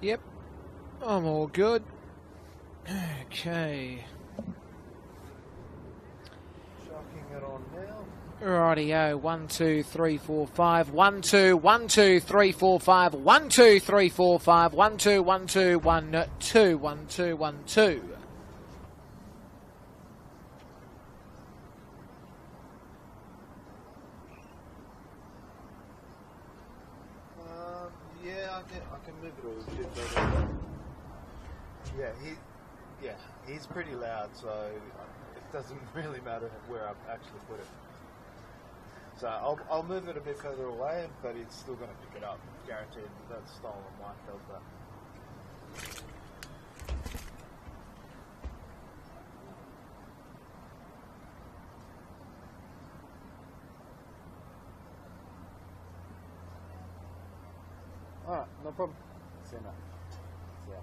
Yep, I'm all good. Okay. Chucking it on now. Rightio, 1, 2, 3, 4, 5. 1, 2, 1, 2, 3, 4, 5. 1, 2, 3, 4, 5. 1, 2, 1, 2, 1, 2, 1, 2, 1, 2. Yeah, I can move it a little bit better. Yeah, he's pretty loud, so it doesn't really matter where I actually put it. So I'll move it a bit further away, but it's still going to pick it up. Guaranteed. That stolen mic does that. Alright, no problem. See you now. See ya.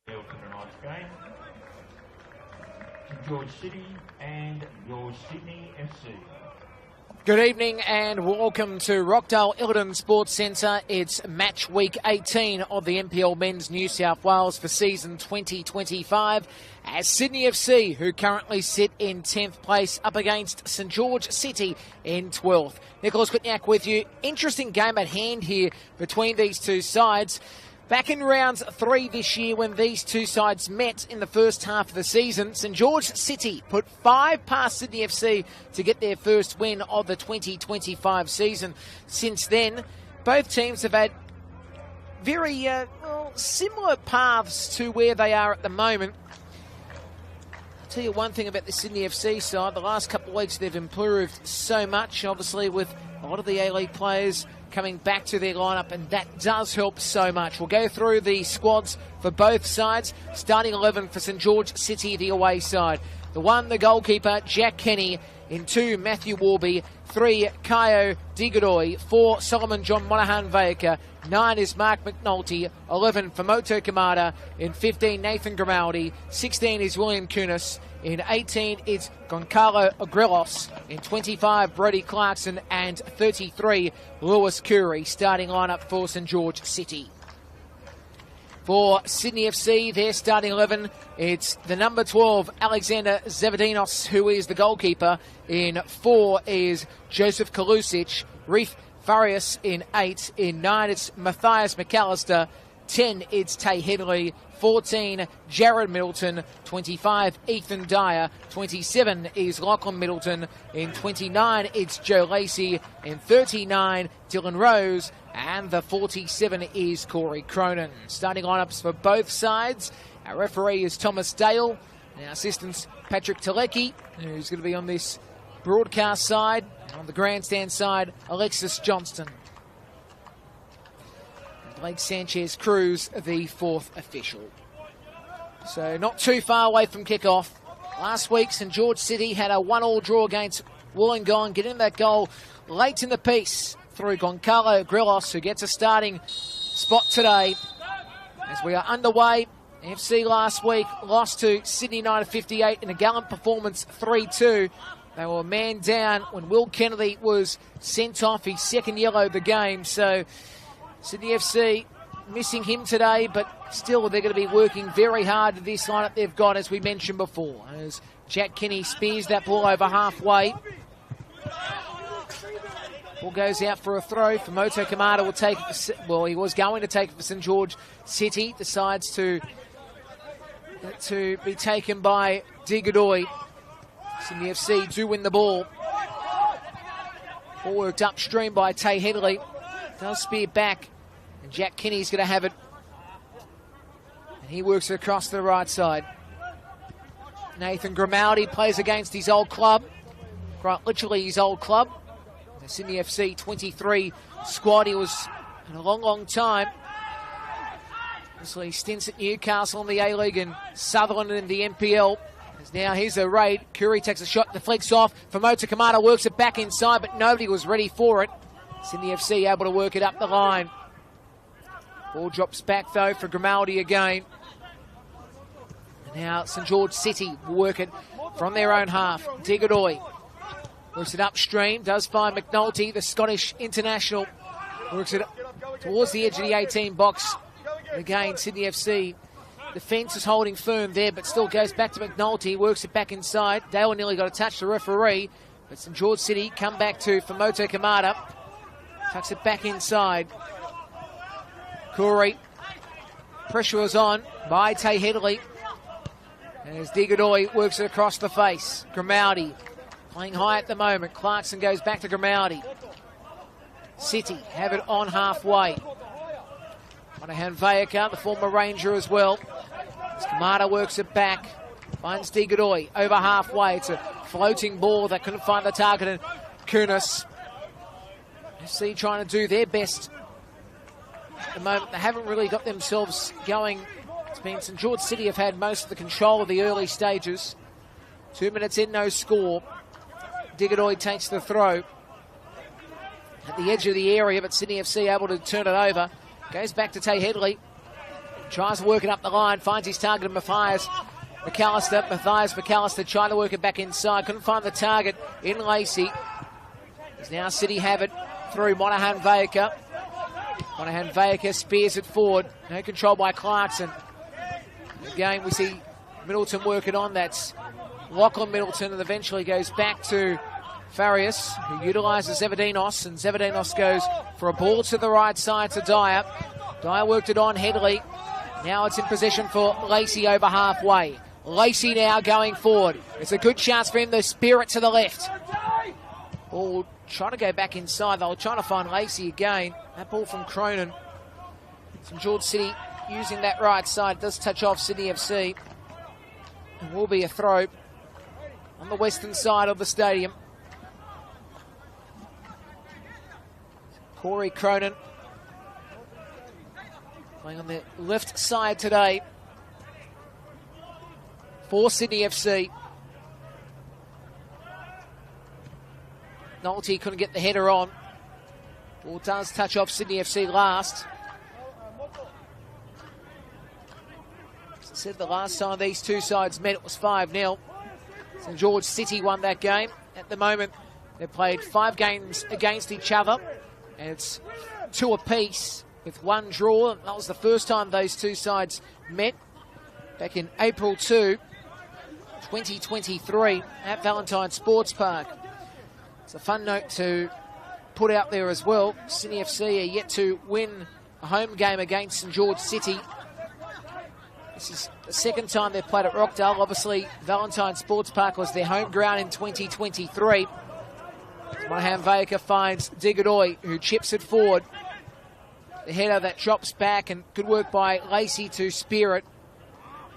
For tonight's game, George City and your Sydney FC. Good evening and welcome to Rockdale Ilden Sports Centre. It's match week 18 of the NPL Men's New South Wales for season 2025 as Sydney FC, who currently sit in 10th place, up against St George City in 12th. Nicholas Whitniak with you. Interesting game at hand here between these two sides. Back in round 3 this year when these two sides met in the first half of the season, St George City put 5 past Sydney FC to get their first win of the 2025 season. Since then, both teams have had very similar paths to where they are at the moment. tell you one thing about the Sydney FC side. The last couple of weeks they've improved so much, obviously, with a lot of the A-League players coming back to their lineup, and that does help so much. We'll go through the squads for both sides. Starting 11 for St George City, the away side. The 1, the goalkeeper, Jack Kenny. In 2, Matthew Warby. 3, Kaio Digadoy. 4, Solomon John Monahan-Vayaka. 9 is Mark McNulty. 11 for Moto Kamada. In 15, Nathan Grimaldi. 16 is William Kunis. In 18, it's Goncalo Agrelos. In 25, Brody Clarkson. And 33, Lewis Curry. Starting lineup for St George City. For Sydney FC, their starting 11, it's the number 12, Alexander Zavadinos, who is the goalkeeper. In 4 is Joseph Kalusic. Reef Farias in 8. In 9, it's Matthias McAllister. 10, it's Tay Headley. 14, Jared Middleton. 25, Ethan Dyer. 27 is Lachlan Middleton. In 29, it's Joe Lacey. In 39, Dylan Rose. And the 47 is Corey Cronin. Starting lineups for both sides. Our referee is Thomas Dale. And our assistant's Patrick Telecki, who's going to be on this broadcast side. And on the grandstand side, Alexis Johnston. And Blake Sanchez Cruz, the 4th official. So not too far away from kickoff. Last week, St George City had a 1-1 draw against Wollongong, getting that goal late in the piece through Goncalo Agrelos, who gets a starting spot today. As we are underway, FC last week lost to Sydney United 58 in a gallant performance 3-2. They were man down when Will Kennedy was sent off, his second yellow of the game. So Sydney FC missing him today, but still they're going to be working very hard at this lineup they've got, as we mentioned before. As Jack Kenny spears that ball over halfway. Ball goes out for a throw. For Moto Kamada will take it for, well, he was going to take it for St George City. Decides to be taken by Digadoy. Sydney FC do win the ball. Ball worked upstream by Tay Headley. Does spear back. And Jack Kenny's going to have it. And he works it across to the right side. Nathan Grimaldi plays against his old club. Quite literally his old club. The Sydney FC 23 squad. He was in a long, long time. Obviously stints at Newcastle in the A-League and Sutherland in the NPL. As now here's a raid. Curry takes a shot, deflects off. Moto Kamada works it back inside, but nobody was ready for it. Sydney FC able to work it up the line. Ball drops back though for Grimaldi again. And now St George City will work it from their own half. Digadoy works it upstream, does find McNulty, the Scottish international. Works it towards the edge of the 18 box. And again, Sydney FC, defence is holding firm there, but still goes back to McNulty, works it back inside. Dale nearly got a touch to the referee, but St George City come back to Moto Kamada. Tucks it back inside. Corey. Pressure was on by Tay Headley. As Digadoy works it across the face. Grimaldi playing high at the moment. Clarkson goes back to Grimaldi. City have it on halfway. Monahan-Vayaka, the former Ranger as well. As Kamada works it back. Finds Digadoy over halfway. It's a floating ball that couldn't find the target. And Kunis. FC trying to do their best. At the moment, they haven't really got themselves going. It's been St George City have had most of the control of the early stages. 2 minutes in, no score. Digadoy takes the throw at the edge of the area, but Sydney FC able to turn it over. Goes back to Tay Headley. Tries to work it up the line. Finds his target, Matthias McAllister. Matthias McAllister trying to work it back inside. Couldn't find the target in Lacey. As now City have it through Monahan-Vayaka. Monahan-Vayaka spears it forward. No control by Clarkson. Again, we see Middleton working on. That's Lachlan Middleton, and eventually goes back to Farias, who utilises Zavadinos, and Zavadinos goes for a ball to the right side to Dyer. Dyer worked it on Headley. Now it's in possession for Lacey over halfway. Lacey now going forward. It's a good chance for him to spear it to the left. Ball trying to go back inside. They were trying to find Lacey again. That ball from Cronin. St George City using that right side. Does touch off Sydney FC. And will be a throw on the western side of the stadium. Corey Cronin playing on the left side today for Sydney FC. Nolte couldn't get the header on. Ball does touch off Sydney FC last. As I said, the last time these two sides met, it was 5-0. St George City won that game. At the moment, they've played 5 games against each other, and it's 2 apiece with 1 draw. That was the first time those two sides met back in April 2, 2023 at Valentine Sports Park. It's a fun note to put out there as well. Sydney FC are yet to win a home game against St George City. This is the second time they've played at Rockdale. Obviously, Valentine Sports Park was their home ground in 2023. Monahan Vaker finds Digadoy, who chips it forward. The header that drops back, and good work by Lacey to spear it.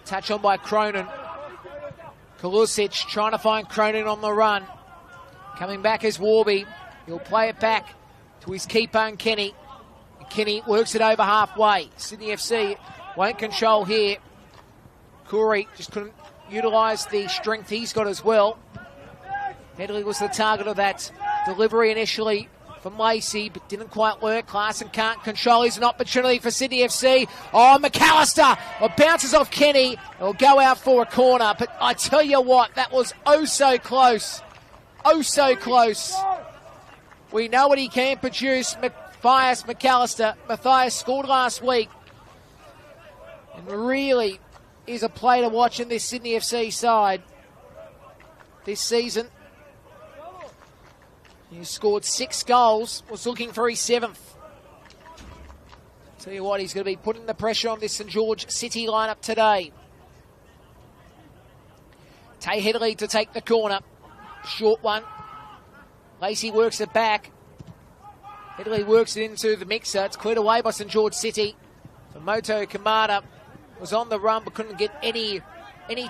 Touch on by Cronin. Kalusic trying to find Cronin on the run. Coming back is Warby. He'll play it back to his keeper, Kenny. Kenny works it over halfway. Sydney FC won't control here. Corey just couldn't utilise the strength he's got as well. Headley was the target of that delivery initially from Lacey, but didn't quite work. Clarkson can't control. Here's an opportunity for Sydney FC. Oh, McAllister bounces off Kenny. It'll go out for a corner, but I tell you what, that was oh so close. Oh so close. We know what he can produce. Matthias McAllister. Matthias scored last week, and really is a player to watch in this Sydney FC side this season. He scored 6 goals, was looking for his 7th. Tell you what, he's going to be putting the pressure on this St George City lineup today. Tay Headley to take the corner. Short one. Lacey works it back. Headley works it into the mixer. It's cleared away by St George City. Moto Kamada was on the run but couldn't get any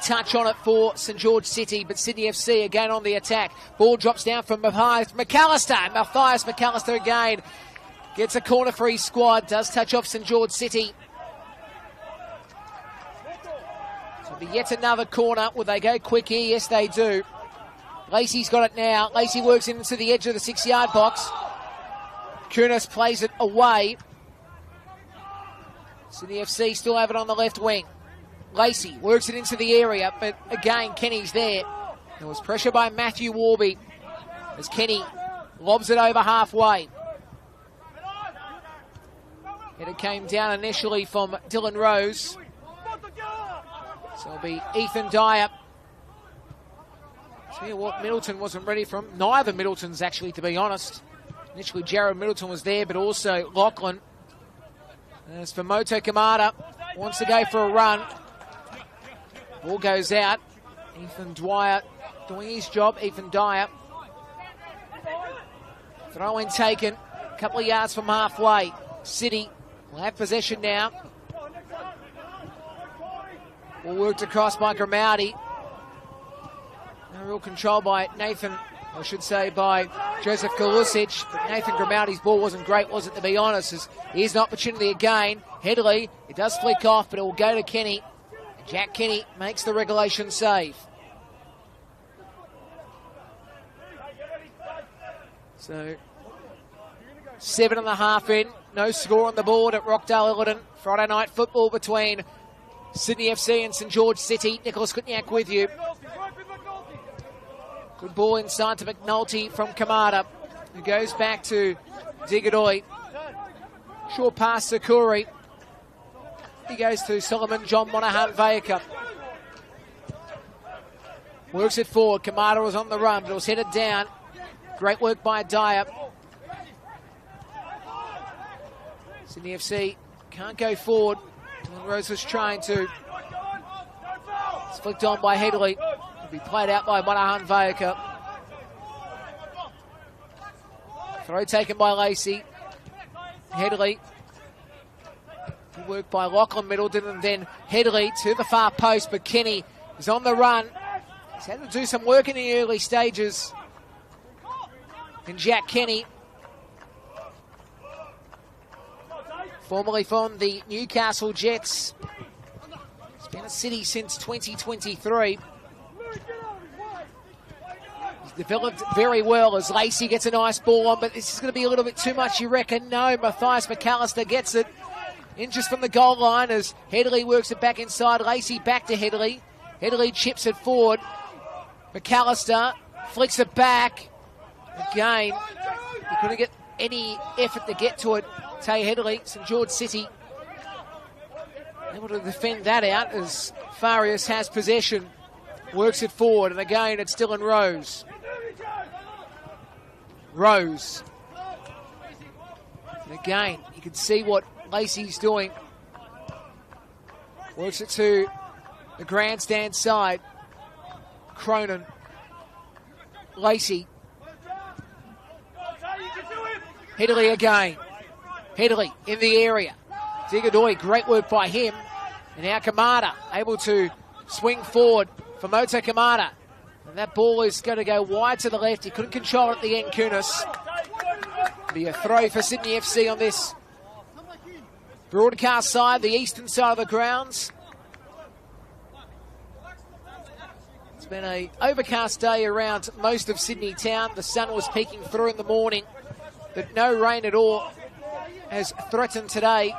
touch on it for St George City, but Sydney FC again on the attack. Ball drops down from Matthias McAllister. Matthias McAllister again gets a corner for his squad. Does touch off St George City. So it'll be yet another corner. Will they go quick here? Yes, they do. Lacey's got it now. Lacey works into the edge of the 6-yard box. Kunis plays it away. Sydney FC still have it on the left wing. Lacey works it into the area, but again, Kenny's there. There was pressure by Matthew Warby as Kenny lobs it over halfway. And it came down initially from Dylan Rose. So it'll be Ethan Dyer. Tell you what, Middleton wasn't ready for him. Neither Middletons, actually, to be honest. Initially, Jared Middleton was there, but also Lachlan. As for Moto Kamada, wants to go for a run. Ball goes out. Ethan Dwyer doing his job. Ethan Dyer. Throw in taken. A couple of yards from halfway. City will have possession now. Ball worked across by Grimaldi. No real control by Nathan, I should say by Joseph Kalusic. But Nathan Grimaldi's ball wasn't great, was it, to be honest? As here's an opportunity again. Headley, it does flick off, but it will go to Kenny. Jack Kenny makes the regulation save. So, 7.5 in. No score on the board at Rockdale Ilderton. Friday night football between Sydney FC and St George City. Nicholas Kutniak with you. Good ball inside to McNulty from Kamada, who goes back to Digadoy. Short pass to Curry. He goes to Solomon John Monahan Vaker. Works it forward. Kamada was on the run, but it was headed down. Great work by Dyer. Sydney FC can't go forward. Dylan Rose was trying to. It's flicked on by Headley. It'll be played out by Monahan Vaker. Throw taken by Lacey. Headley. Good work by Lachlan Middleton, and then Headley to the far post, but Kenny is on the run. He's had to do some work in the early stages. And Jack Kenny, formerly from the Newcastle Jets. He's been at City since 2023. He's developed very well as Lacey gets a nice ball on, but this is going to be a little bit too much, you reckon? No, Matthias McAllister gets it. In just from the goal line as Headley works it back inside. Lacey back to Headley. Headley chips it forward. McAllister flicks it back. Again, he couldn't get any effort to get to it. Tay Headley, St George City, able to defend that out as Farias has possession. Works it forward, and again it's Dylan Rose. Rose. And again, you can see what Lacey's doing. Works it to the grandstand side. Cronin. Lacey. Headley again. Headley in the area. Zigadoi, great work by him. And now Kamada able to swing forward for Moto Kamada. And that ball is going to go wide to the left. He couldn't control it at the end, Kunis. Be a throw for Sydney FC on this broadcast side, the eastern side of the grounds. It's been an overcast day around most of Sydney town. The sun was peeking through in the morning, but no rain at all has threatened today.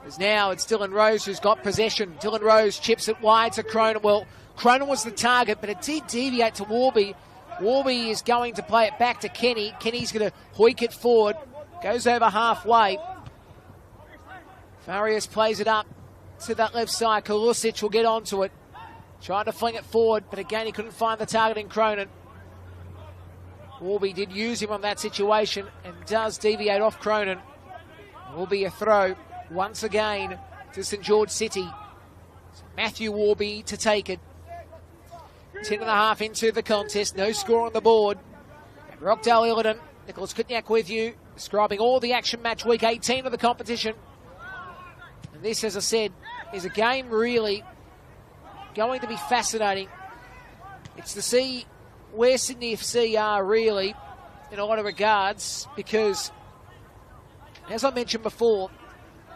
As now it's Dylan Rose who's got possession. Dylan Rose chips it wide to Cronin. Well, Cronin was the target, but it did deviate to Warby. Warby is going to play it back to Kenny. Kenny's going to hoik it forward. Goes over halfway. Farias plays it up to that left side. Kalusic will get onto it. Trying to fling it forward, but again he couldn't find the target in Cronin. Warby did use him on that situation and does deviate off Cronin. It will be a throw once again to St George City. Matthew Warby to take it. 10.5 into the contest, no score on the board. At Rockdale Illiton, Nicholas Kutniak with you, describing all the action match week 18 of the competition. And this, as I said, is a game really going to be fascinating. It's to see where Sydney FC are really in a lot of regards, because, as I mentioned before,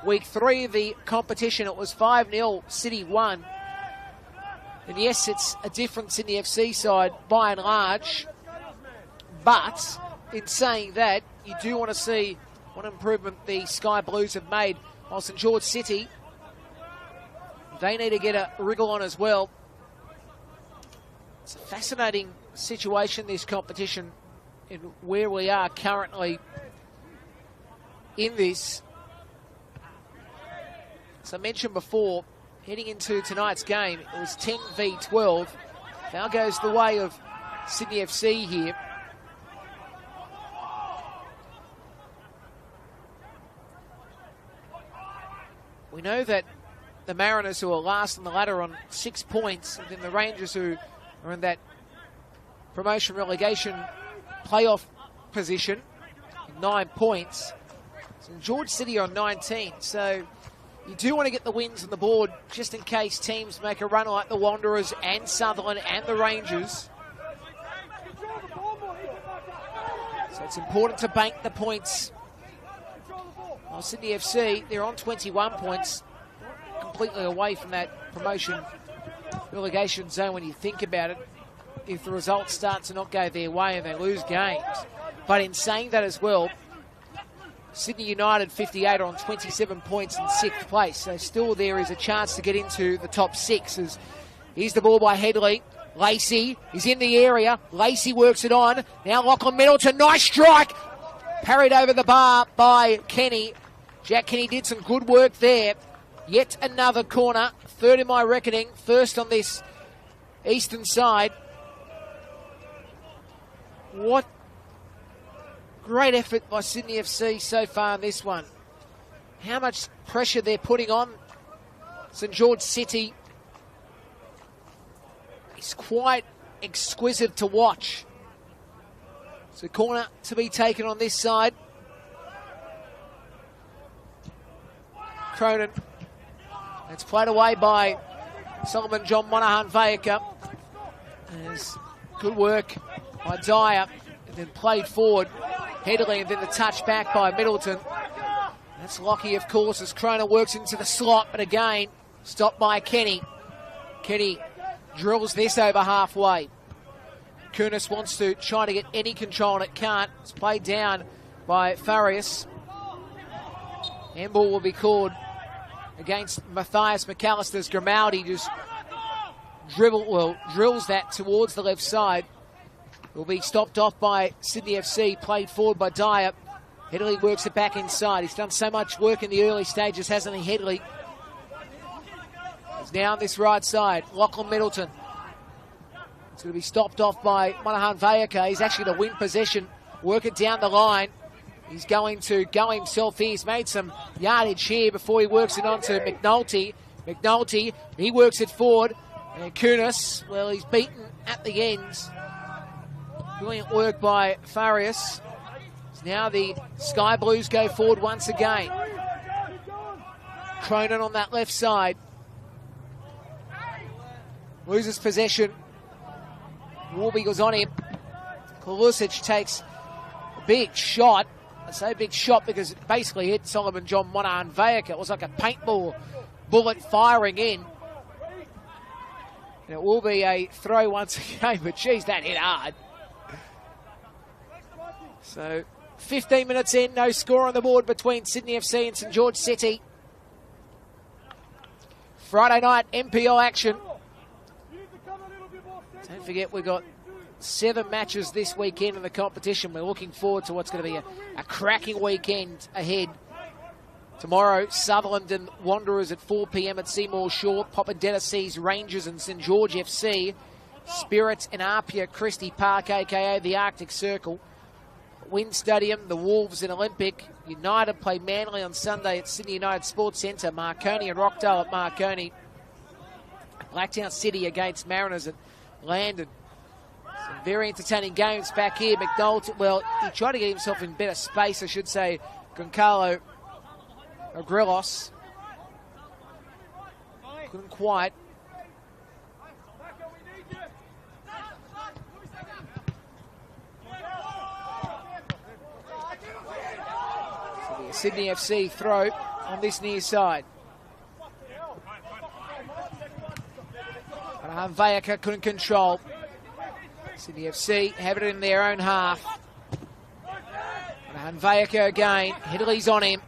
week 3 of the competition, it was 5-0, City won. And yes, it's a different Sydney FC side by and large, but in saying that, you do want to see what improvement the Sky Blues have made. While St George City, they need to get a wriggle on as well. It's a fascinating situation, this competition, in where we are currently in this. As I mentioned before, heading into tonight's game, it was 10 v 12. Now goes the way of Sydney FC here. We know that the Mariners, who are last on the ladder on 6 points, and then the Rangers, who are in that promotion relegation playoff position, 9 points. St George City are on 19, so you do want to get the wins on the board just in case teams make a run like the Wanderers and Sutherland and the Rangers. So it's important to bank the points. Well, Sydney FC, they're on 21 points, completely away from that promotion relegation zone when you think about it, if the results start to not go their way and they lose games. But in saying that as well, Sydney United 58 are on 27 points in 6th place. So still there is a chance to get into the top 6. As here's the ball by Headley. Lacey is in the area. Lacey works it on. Now Lachlan Middleton, nice strike. Parried over the bar by Kenny. Jack Kenny did some good work there. Yet another corner. 3rd in my reckoning. 1st on this eastern side. What great effort by Sydney FC so far in this one. How much pressure they're putting on St George City. It's quite exquisite to watch. So corner to be taken on this side. Cronin. It's played away by Solomon John Monaghan Vayaka. There's good work by Dyer, and then played forward. Headley, and then the touch back by Middleton. That's Lockie, of course, as Kroner works into the slot, but again, stopped by Kenny. Kenny drills this over halfway. Kunis wants to try to get any control, and it can't. It's played down by Farias. Handball will be called against Matthias McAllister's. Grimaldi just drills that towards the left side. Will be stopped off by Sydney FC, played forward by Dyer. Headley works it back inside. He's done so much work in the early stages, hasn't he, Headley? He's now on this right side. Lachlan Middleton. It's going to be stopped off by Monahan Vayaka. He's actually to win possession, work it down the line. He's going to go himself here. He's made some yardage here before he works it on to McNulty. McNulty, he works it forward. And Kunis, well, he's beaten at the ends. Brilliant work by Farias. Now the Sky Blues go forward once again. Cronin on that left side. Loses possession. Warby goes on him. Kalusic takes a big shot. I say big shot because it basically hit Solomon John Monahan Vayaka. It was like a paintball bullet firing in. And it will be a throw once again, but geez, that hit hard. So 15 minutes in, no score on the board between Sydney FC and St George City. Friday night NPL action. Don't forget we've got 7 matches this weekend in the competition. We're looking forward to what's going to be a cracking weekend ahead. Tomorrow, Sutherland and Wanderers at 4 p.m. at Seymour Shore. Popadetta sees Rangers and St George FC. Spirits and Apia Christie Park, a.k.a. the Arctic Circle. Wynn Stadium, the Wolves and Olympic. United play Manly on Sunday at Sydney United Sports Centre. Marconi and Rockdale at Marconi. Blacktown City against Mariners at Landon. Some very entertaining games back here. McDonald, well, he tried to get himself in better space, I should say. Goncalo Grillos. Couldn't quite. So the Sydney FC throw on this near side. Vayaka couldn't control. Sydney FC have it in their own half. And Vayaka again. Headley's on him.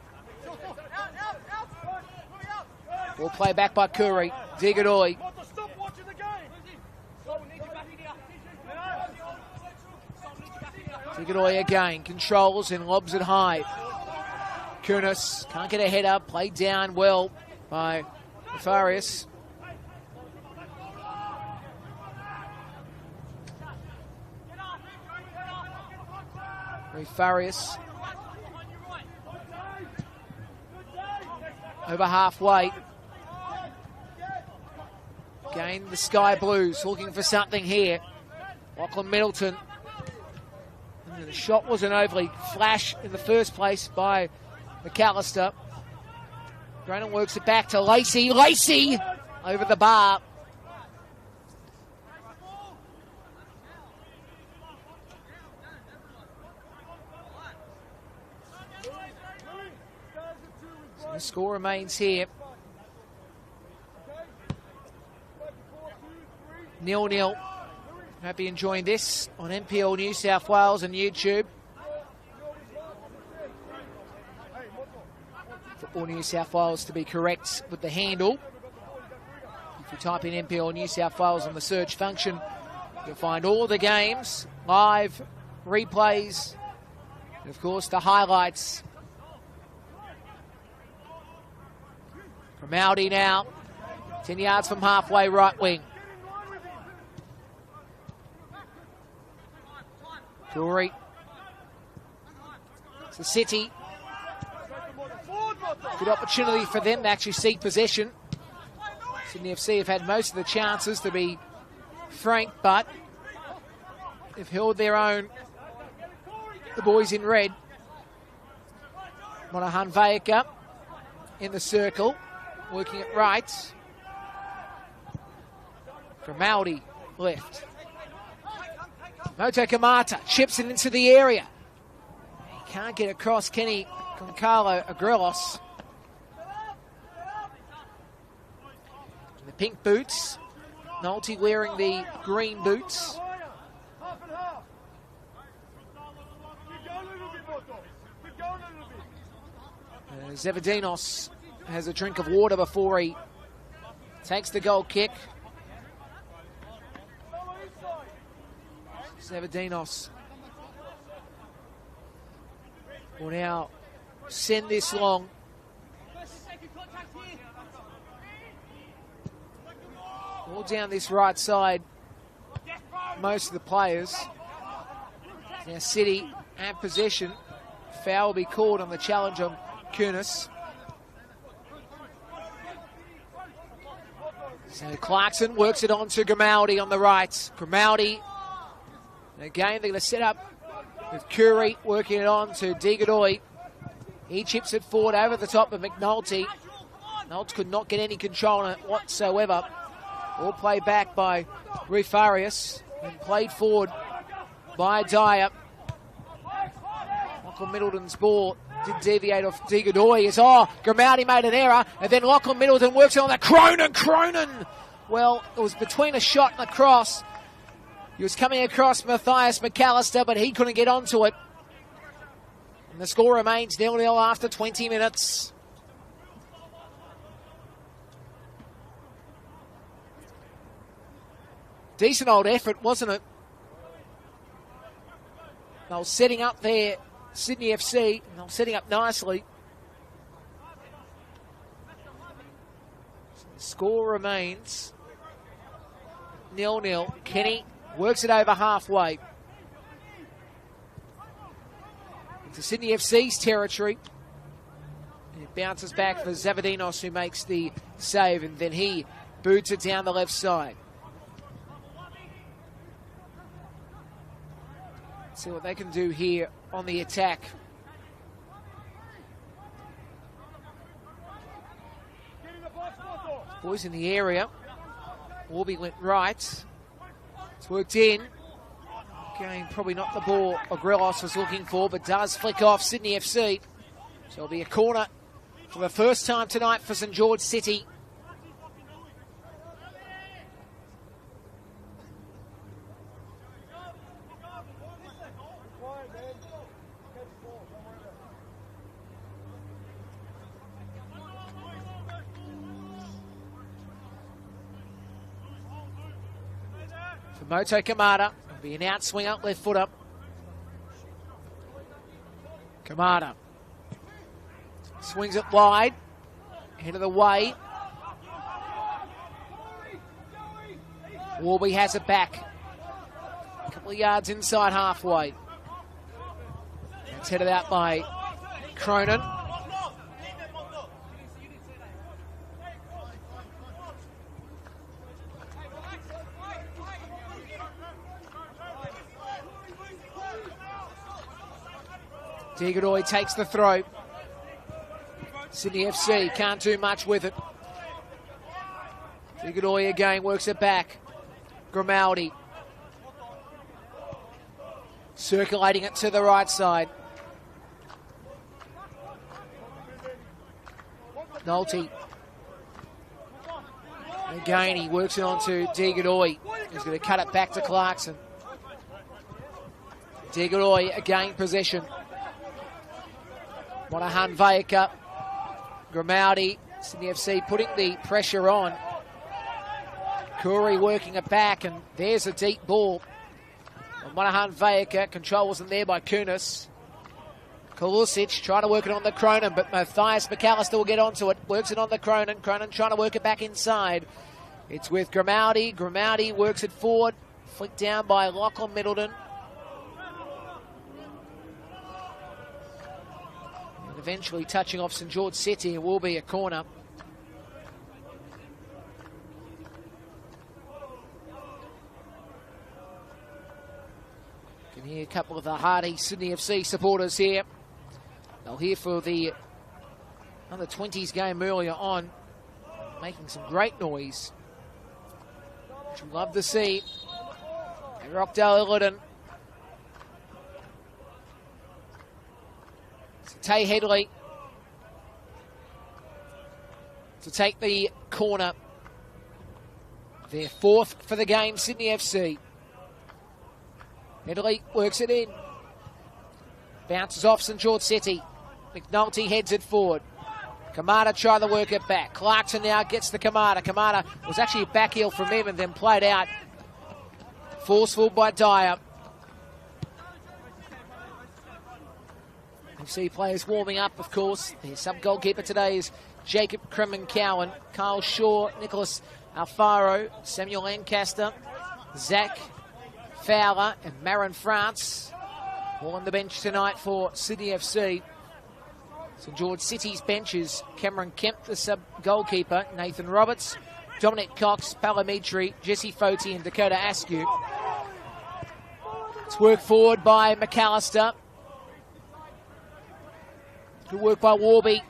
Ball play back by Curry. Digadoi. Digadoi again. Controls and lobs it high. Kunis can't get a header. Played down well by Farias. Farias over halfway. Again, the Sky Blues looking for something here. Lachlan Middleton. And the shot wasn't overly flash in the first place by McAllister. Cronin works it back to Lacey. Lacey over the bar. The score remains here. 0-0. Hope you're enjoying this on NPL New South Wales and YouTube. Football New South Wales to be correct with the handle. If you type in NPL New South Wales on the search function, you'll find all the games, live, replays, and of course the highlights. Grimaldi now, 10 yards from halfway, right wing. Corey. It's the City. Good opportunity for them to actually seek possession. Sydney FC have had most of the chances, to be frank, but they've held their own. The boys in red. Monahan Vayaka in the circle. Working it right. Grimaldi left. Moto Kamata chips it into the area. He can't get across Kenny Goncalo Agrelos. In the pink boots. Nolte wearing the green boots. Zevedinos has a drink of water before he takes the goal kick. Zevedinos will now send this long. All down this right side, most of the players. Now City have possession. Foul will be called on the challenge on Kunis. So Clarkson works it on to Grimaldi on the right. Grimaldi, again, they're going to set up with Curry working it on to De Godoy. He chips it forward over the top of McNulty. Nolte could not get any control on it whatsoever. All played back by Rufarius and played forward by Dyer. Michael Middleton's ball did deviate off De Godoy. Grimaldi made an error, and then Lachlan Middleton works it on the Cronin. Well, it was between a shot and a cross. He was coming across Matthias McAllister, but he couldn't get onto it. And the score remains 0-0 after 20 minutes. Decent old effort, wasn't it? They were setting up there, Sydney FC, and they were setting up nicely. So the score remains 0-0. Kenny works it over halfway into Sydney FC's territory. And it bounces back for Zavadinos, who makes the save, and then he boots it down the left side. See what they can do here on the attack. Boys in the area. Warby went right. It's worked in. Again, probably not the ball Agrelos was looking for, but does flick off Sydney FC. So it'll be a corner for the first time tonight for St George City. Moto Kamada will be an outswinger, left foot up. Kamada swings it wide, head of the way. Warby has it back. A couple of yards inside halfway. It's headed out by Cronin. De Godoy takes the throw. Sydney FC can't do much with it. De Godoy again works it back. Grimaldi circulating it to the right side. Nolte. Again, he works it on to De Godoy. He's going to cut it back to Clarkson. De Godoy again possession. Monahan Vayaka, Grimaldi, Sydney FC putting the pressure on. Curry working it back, and there's a deep ball. Monahan Vayaka, control wasn't there by Kunis. Kalusic trying to work it on the Cronin, but Matthias McAllister will get onto it. Works it on the Cronin. Cronin trying to work it back inside. It's with Grimaldi. Grimaldi works it forward. Flicked down by Lachlan Middleton. Eventually touching off St George City, and will be a corner. You can hear a couple of the hardy Sydney FC supporters here. They'll hear for the under 20s game earlier on, making some great noise, which we love to see. And Rockdale Illiton Tay Headley to take the corner. Their fourth for the game, Sydney FC. Headley works it in. Bounces off St George City. McNulty heads it forward. Kamada try to work it back. Clarkson now gets the Kamada. Kamada was actually a back heel from him and then played out. Forceful by Dyer. You see players warming up, of course. The sub-goalkeeper today is Jacob Kremen-Cowan, Kyle Shaw, Nicholas Alfaro, Samuel Lancaster, Zach Fowler and Marin France. All on the bench tonight for Sydney FC. St George City's benches, Cameron Kemp, the sub-goalkeeper, Nathan Roberts, Dominic Cox, Palamitri, Jesse Foti and Dakota Askew. It's work forward by McAllister. Good work by Warby.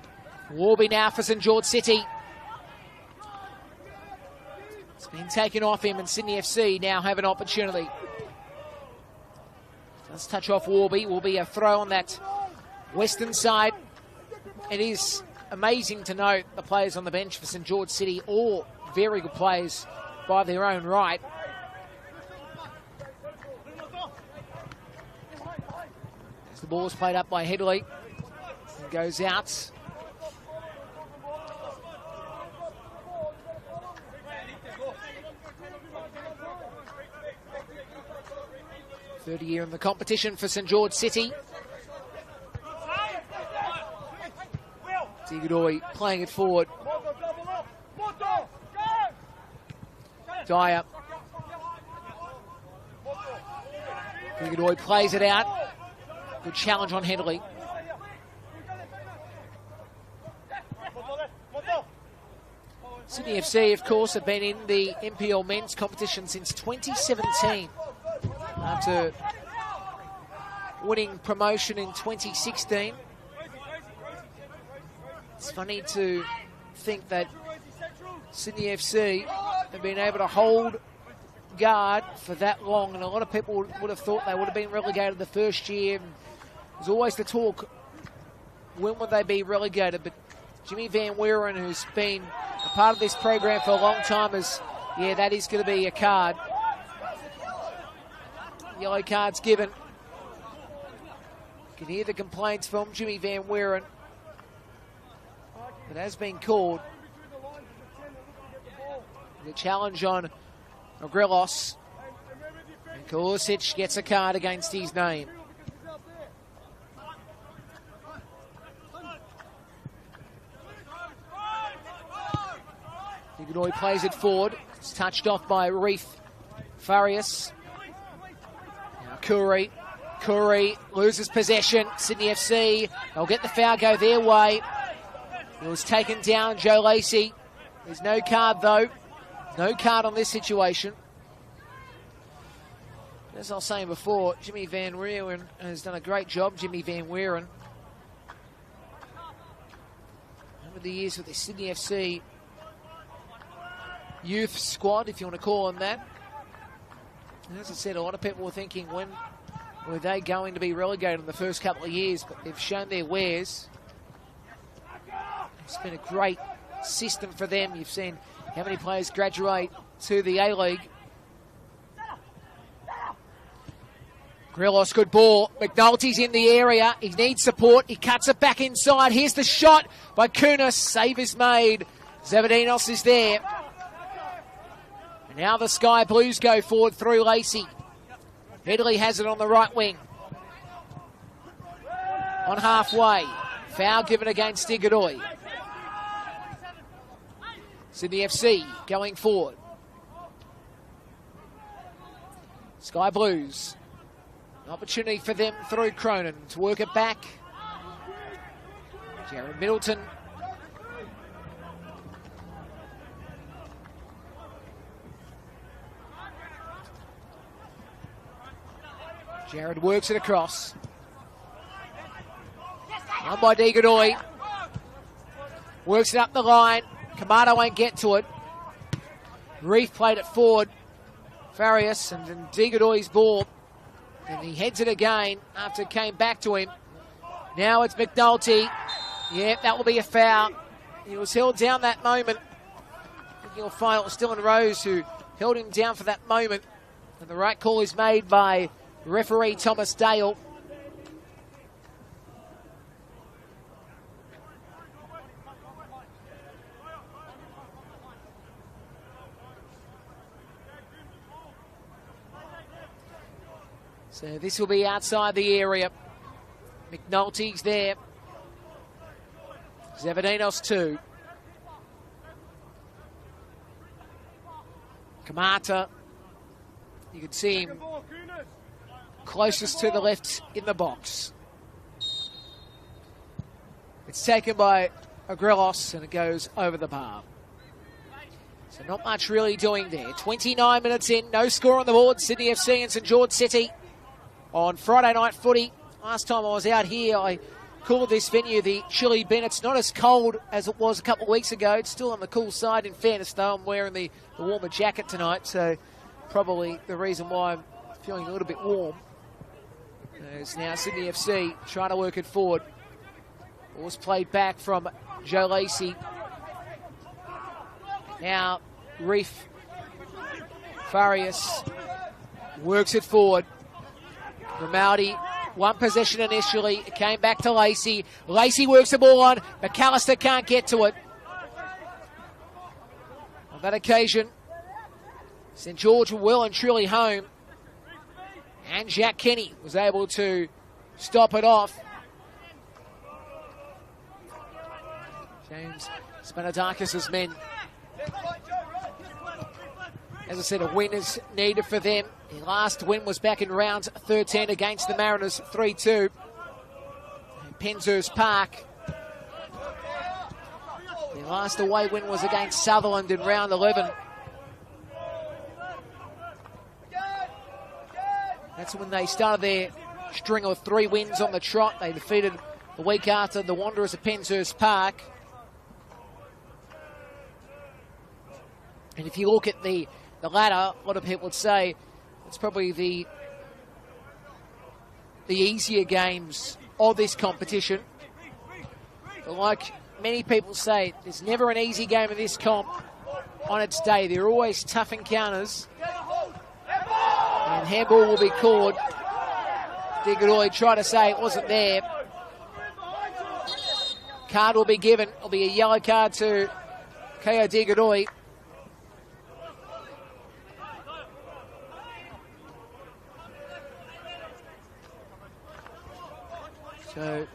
Warby now for St George City. It's been taken off him and Sydney FC now have an opportunity. Let's touch off Warby. Will be a throw on that western side. It is amazing to note the players on the bench for St George City, all very good players by their own right. As the ball is played up by Headley, and goes out. Third year in the competition for St George City. Digodoy playing it forward. Dyer. Digodoy plays it out. Good challenge on Headley. Sydney FC, of course, have been in the NPL men's competition since 2017. After winning promotion in 2016. It's funny to think that Sydney FC have been able to hold guard for that long, and a lot of people would have thought they would have been relegated the first year. There's always the talk, when would they be relegated? But Jimmy Van Weeren, who's been a part of this program for a long time, is, yeah, that is going to be a card. Yellow cards given. You can hear the complaints from Jimmy Van Weeren. It has been called. The challenge on Ogrelos. And Kolosic gets a card against his name. Digodoy plays it forward. It's touched off by Reef Farias. Now Curry loses possession. Sydney FC, they'll get the foul, go their way. It was taken down, Joe Lacey. There's no card, though. No card on this situation. As I was saying before, Jimmy Van Weeren has done a great job, Jimmy Van Weeren. Over the years with the Sydney FC youth squad, if you want to call them that. And as I said, a lot of people were thinking, when were they going to be relegated in the first couple of years? But they've shown their wares. It's been a great system for them. You've seen how many players graduate to the A-League. Grelos, good ball. McNulty's in the area. He needs support. He cuts it back inside. Here's the shot by Kunis. Save is made. Zavadinos is there. And now the Sky Blues go forward through Lacey. Headley has it on the right wing. On halfway. Foul given against Digodoy. Sydney FC going forward. Sky Blues. An opportunity for them through Cronin to work it back. Jared Middleton. Jared works it across. On by Digodoy. Works it up the line. Kamada won't get to it. Reef played it forward. Farias and then Digodoy's ball. And he heads it again after it came back to him. Now it's McNulty. Yep, that will be a foul. He was held down that moment. I think you'll find it was Dylan Rose who held him down for that moment. And the right call is made by referee Thomas Dale. So this will be outside the area. McNulty's there. Zavadinos 2. Kamata. You can see him closest to the left in the box. It's taken by Agrelos and it goes over the bar. So not much really doing there. 29 minutes in, no score on the board. Sydney FC and St George City on Friday night footy. Last time I was out here, I called this venue the Chili Bin. It's not as cold as it was a couple of weeks ago. It's still on the cool side. In fairness, though, I'm wearing the warmer jacket tonight, so probably the reason why I'm feeling a little bit warm. It's now Sydney FC trying to work it forward. Ball's played back from Joe Lacey. Now, Reef Farias works it forward. Grimaldi, one possession initially. It came back to Lacey. Lacey works the ball on. McAllister can't get to it. On that occasion, St George were well and truly home. And Jack Kenny was able to stop it off. James Spanadakis' men. As I said, a win is needed for them. Their last win was back in round 13 against the Mariners, 3-2. Penshurst Park. Their last away win was against Sutherland in round 11. That's when they started their string of 3 wins on the trot. They defeated the week after the Wanderers at Penshurst Park. And if you look at the ladder, a lot of people would say it's probably the easier games of this competition. But like many people say, there's never an easy game of this comp on its day. There are always tough encounters. And handball will be called. Digadoi tried to say it wasn't there. Card will be given. It'll be a yellow card to Ko Digadoi. So,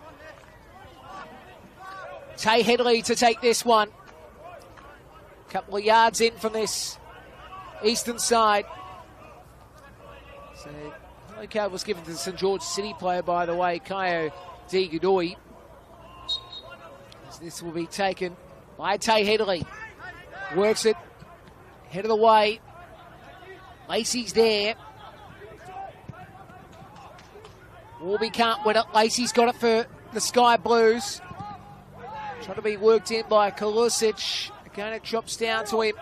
Tay Headley to take this one. Couple of yards in from this eastern side. So, the card was given to the St George City player, by the way, Ko Digadoi. This will be taken by Tay Headley. Works it. Head of the way. Lacey's there. Warby can't win it. Lacey's got it for the Sky Blues. Trying to be worked in by Kalusic. Again, it drops down to him.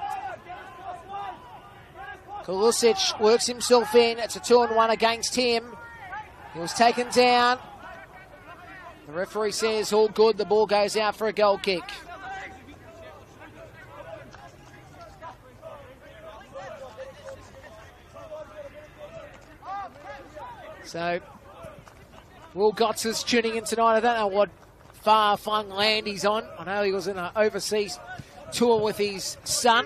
Kalusic works himself in. It's a 2-on-1 against him. He was taken down. The referee says all good. The ball goes out for a goal kick. So, Will Gotts is tuning in tonight. I don't know what far-flung land he's on. I know he was in an overseas tour with his son.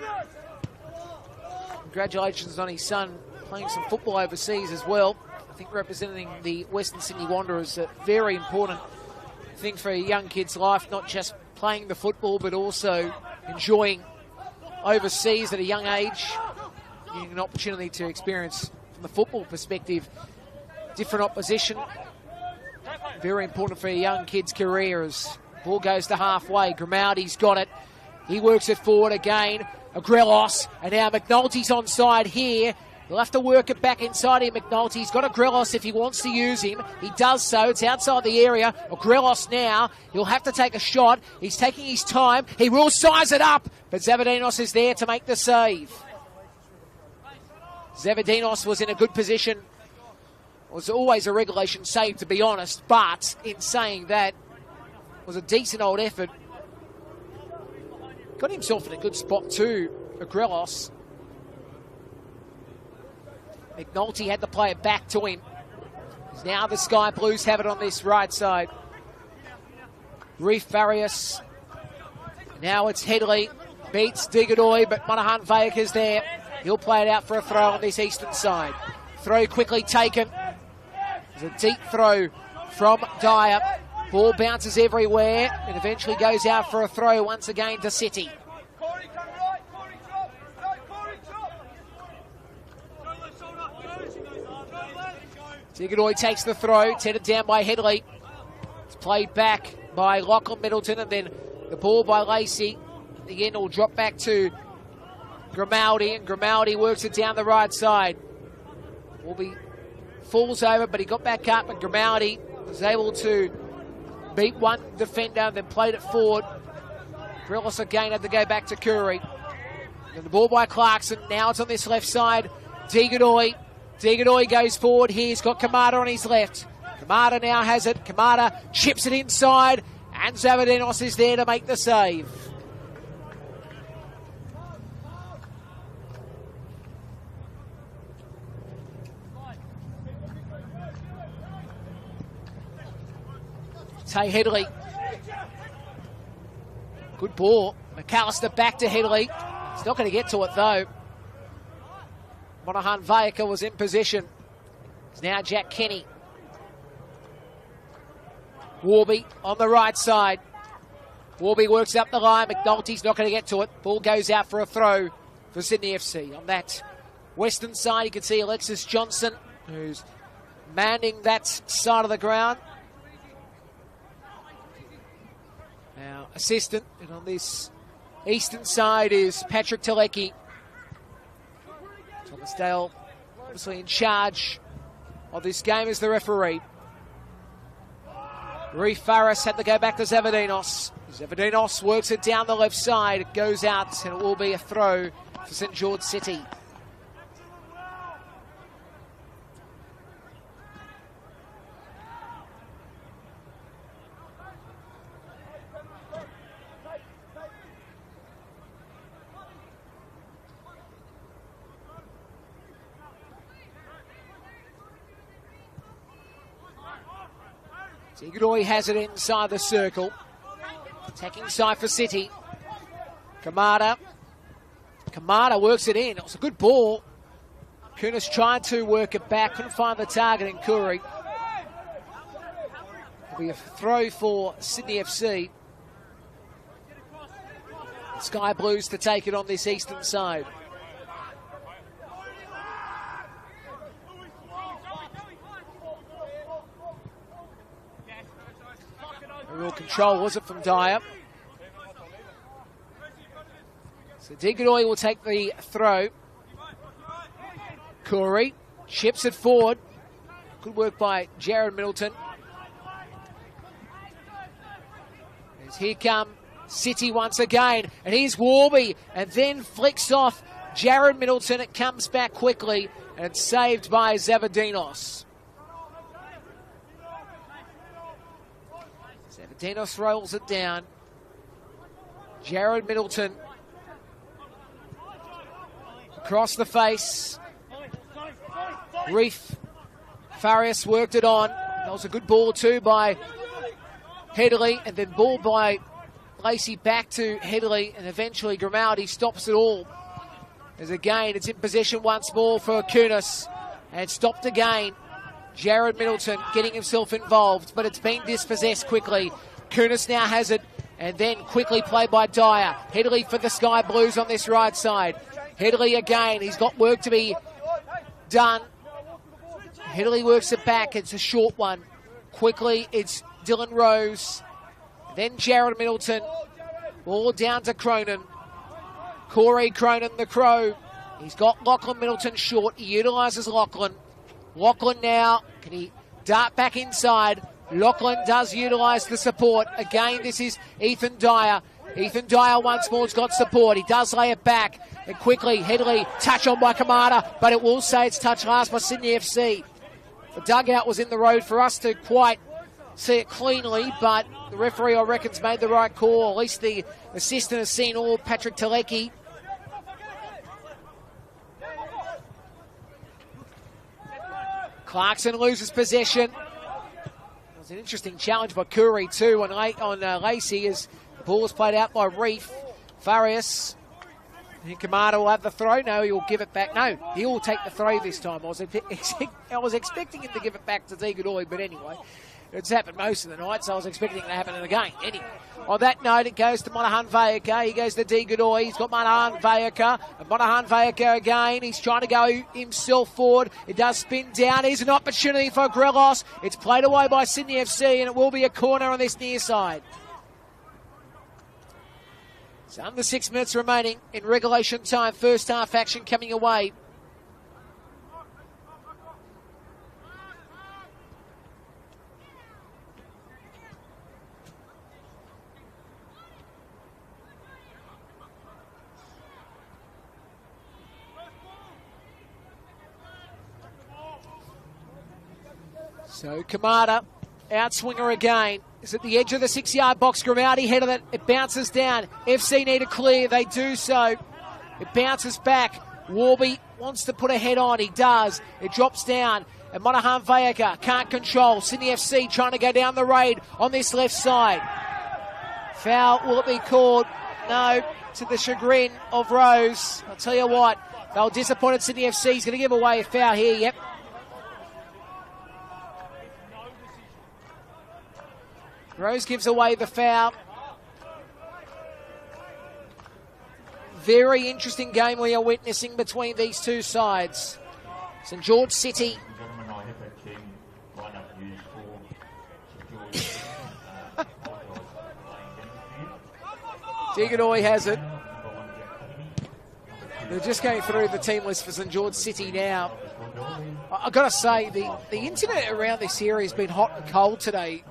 Congratulations on his son playing some football overseas as well. I think representing the Western Sydney Wanderers, a very important thing for a young kid's life, not just playing the football, but also enjoying overseas at a young age, getting an opportunity to experience, from the football perspective, different opposition. Very important for a young kid's career as ball goes to halfway. Grimaldi's got it. He works it forward again. Agrelos, and now McNulty's onside here. He'll have to work it back inside here, McNulty. He's got Agrelos if he wants to use him. He does so. It's outside the area. Agrelos now. He'll have to take a shot. He's taking his time. He will size it up, but Zavadinos is there to make the save. Zavadinos was in a good position It was always a regulation save, to be honest, but in saying that, it was a decent old effort. Got himself in a good spot too, Agrelos. McNulty had to play it back to him. Now the Sky Blues have it on this right side. Reef Farias. Now it's Headley. Beats Digadoy, but Monahan Vaika's there. He'll play it out for a throw on this eastern side. Throw quickly taken. There's a deep throw from Dyer. Ball bounces everywhere and eventually goes out for a throw once again to City. Digadoy takes the throw, headed down by Headley. It's played back by Lachlan Middleton, and then the ball by Lacey. Again, will drop back to Grimaldi, and Grimaldi works it down the right side. Falls over, but he got back up, and Grimaldi was able to beat one defender, then played it forward. Grillis again had to go back to Curry. And the ball by Clarkson. Now it's on this left side. Digadoy. Digadoy goes forward. He's got Kamada on his left. Kamada now has it. Kamada chips it inside. And Zavadenos is there to make the save. Tay Headley. Good ball. McAllister back to Headley. He's not going to get to it though. Monahan Vaika was in position. It's now Jack Kenny. Warby on the right side. Warby works up the line. McNulty's not going to get to it. Ball goes out for a throw for Sydney FC. On that western side, you can see Alexis Johnson, who's manning that side of the ground. Now, assistant, and on this eastern side is Patrick Telecki. Thomas Dale, obviously in charge of this game as the referee. Reef Farris had to go back to Zavadinos. Zavadinos works it down the left side. It goes out, and it will be a throw for St George City. Digadoy has it inside the circle. Attacking side for City. Kamada. Kamada works it in. It was a good ball. Kunis tried to work it back. Couldn't find the target in Curry. It'll be a throw for Sydney FC. Sky Blues to take it on this eastern side. Real control, was it, from Dyer? So Digadoy will take the throw. Corey chips it forward. Good work by Jared Middleton. As here come City once again. And here's Warby. And then flicks off Jared Middleton. It comes back quickly. And it's saved by Zavadinos. Zavadinos rolls it down. Jared Middleton. Across the face. Reef Farias worked it on. That was a good ball too by Headley, and then ball by Lacey back to Headley, and eventually Grimaldi stops it all. As again, it's in possession once more for Kunis, and stopped again. Jared Middleton getting himself involved, but it's been dispossessed quickly. Kunis now has it, and then quickly played by Dyer. Headley for the Sky Blues on this right side. Headley again, he's got work to be done. Headley works it back, it's a short one. Quickly, it's Dylan Rose. Then Jared Middleton. Ball down to Cronin. Corey Cronin, the Crow. He's got Lachlan Middleton short. He utilises Lachlan. Lachlan now, can he dart back inside? Lachlan does utilise the support. Again, this is Ethan Dyer. Ethan Dyer once more has got support. He does lay it back. And quickly, Headley, touch on by Kamada, but it will say it's touch last by Sydney FC. The dugout was in the road for us to quite see it cleanly, but the referee, I reckon's made the right call. At least the assistant has seen all. Patrick Telecki. Clarkson loses possession. It was an interesting challenge by Curry too on Lacey as the ball was played out by Reef. Farias. And Kamada will have the throw. No, he'll give it back. No, he will take the throw this time. I was expecting him to give it back to Degadoy, but anyway, it's happened most of the night, so I was expecting it to happen again. Anyway, on that note, it goes to Monahan Vayaka. He goes to Degadoy. He's got Monahan Vayaka. And Monahan Vayaka again. He's trying to go himself forward. It does spin down. Here's an opportunity for Grelos. It's played away by Sydney FC, and it will be a corner on this near side. It's under 6 minutes remaining in regulation time. First half action coming away. So Kamada, outswinger again. Is at the edge of the 6-yard box. Grimaldi head of it. It bounces down. FC need a clear. They do so. It bounces back. Warby wants to put a head on. He does. It drops down. And Monahan Vayaka can't control. Sydney FC trying to go down the raid on this left side. Foul. Will it be called? No. To the chagrin of Rose. I'll tell you what. They were disappointed. Sydney FC is going to give away a foul here. Yep. Rose gives away the foul. Very interesting game we are witnessing between these two sides. St George City. Degadoy has it. They're just going through the team list for St George City now. I've got to say, the internet around this area has been hot and cold today.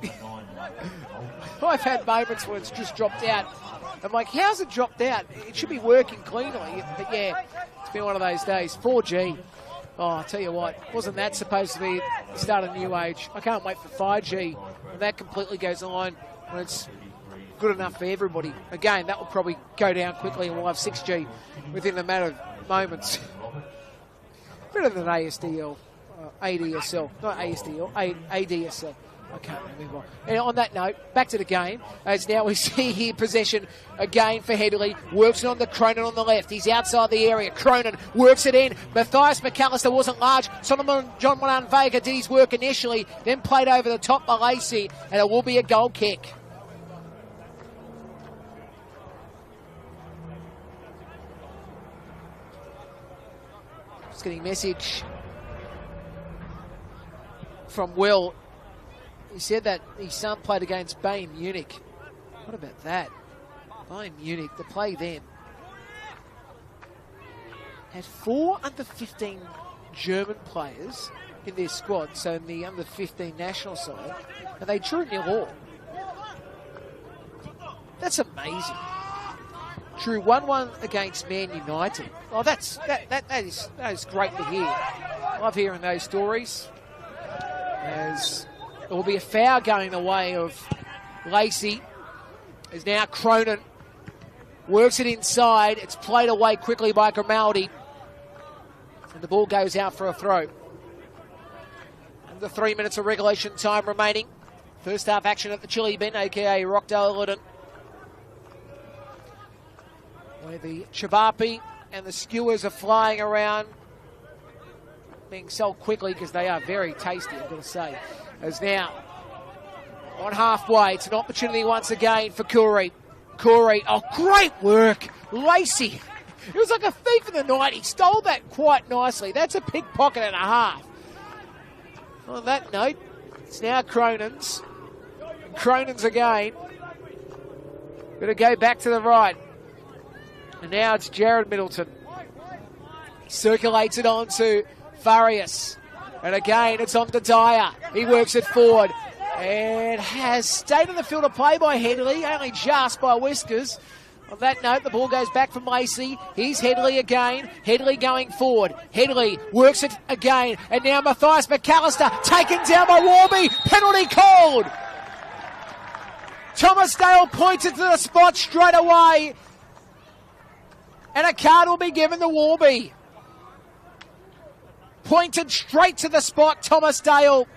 I've had moments where it's just dropped out. I'm like, how's it dropped out? It should be working cleanly. But yeah, it's been one of those days. 4G. Oh, I'll tell you what, wasn't that supposed to be the start of new age? I can't wait for 5G. When that completely goes on, when it's good enough for everybody. Again, that will probably go down quickly and we'll have 6G within a matter of moments. Better than ASDL, ADSL, not ASDL, ADSL. I can't remember. And on that note, back to the game. As now we see here possession again for Headley. Works it on the Cronin on the left. He's outside the area. Cronin works it in. Matthias McAllister wasn't large. John Monahan Vega did his work initially, then played over the top by Lacey, and it will be a goal kick. Just getting a message from Will. He said that his son played against Bayern Munich. What about that? Bayern Munich, to play them. Had 4 under-15 German players in their squad, so in the under-15 national side, and they drew 0-0. That's amazing. Drew 1-1 against Man United. Oh, that is great to hear. Love hearing those stories. As there will be a foul going the way of Lacey. As now Cronin works it inside. It's played away quickly by Grimaldi. And the ball goes out for a throw. Under 3 minutes of regulation time remaining. First half action at the Chili Bin, a.k.a. Rockdale Illiton. Where the Chibapi and the skewers are flying around. Being sold quickly because they are very tasty, I've got to say. As now, on halfway, it's an opportunity once again for Curry. Curry, oh, great work. Lacey, it was like a thief in the night. He stole that quite nicely. That's a pickpocket and a half. On that note, it's now Cronin's. Cronin's again. Going to go back to the right. And now it's Jared Middleton. He circulates it on to Farias. And again, it's on to Dyer. He works it forward. And has stayed in the field of play by Headley, only just by whiskers. On that note, the ball goes back from Lacey. Here's Headley again. Headley going forward. Headley works it again. And now Matthias McAllister taken down by Warby. Penalty called. Thomas Dale pointed to the spot straight away. And a card will be given to Warby. Pointed straight to the spot, Thomas Dale.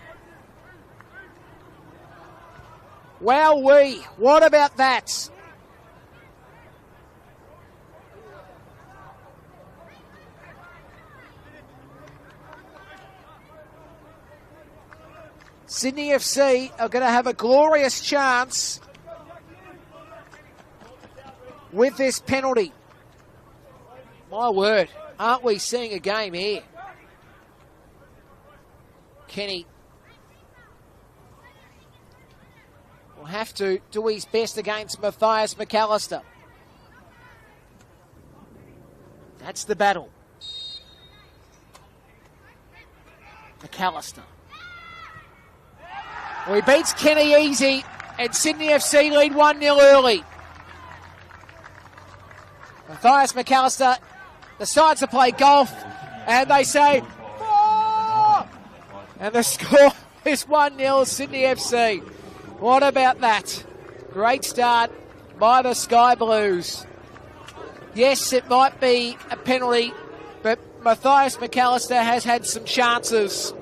Wowee. What about that? Sydney FC are going to have a glorious chance with this penalty. My word, aren't we seeing a game here? Kenny will have to do his best against Matthias McAllister. That's the battle. McAllister. Well, he beats Kenny easy, and Sydney FC lead 1-0 early. Matthias McAllister decides to play golf, and they say, "4!" And the score is 1-0 Sydney FC. What about that? Great start by the Sky Blues. Yes, it might be a penalty, but Matthias McAllister has had some chances.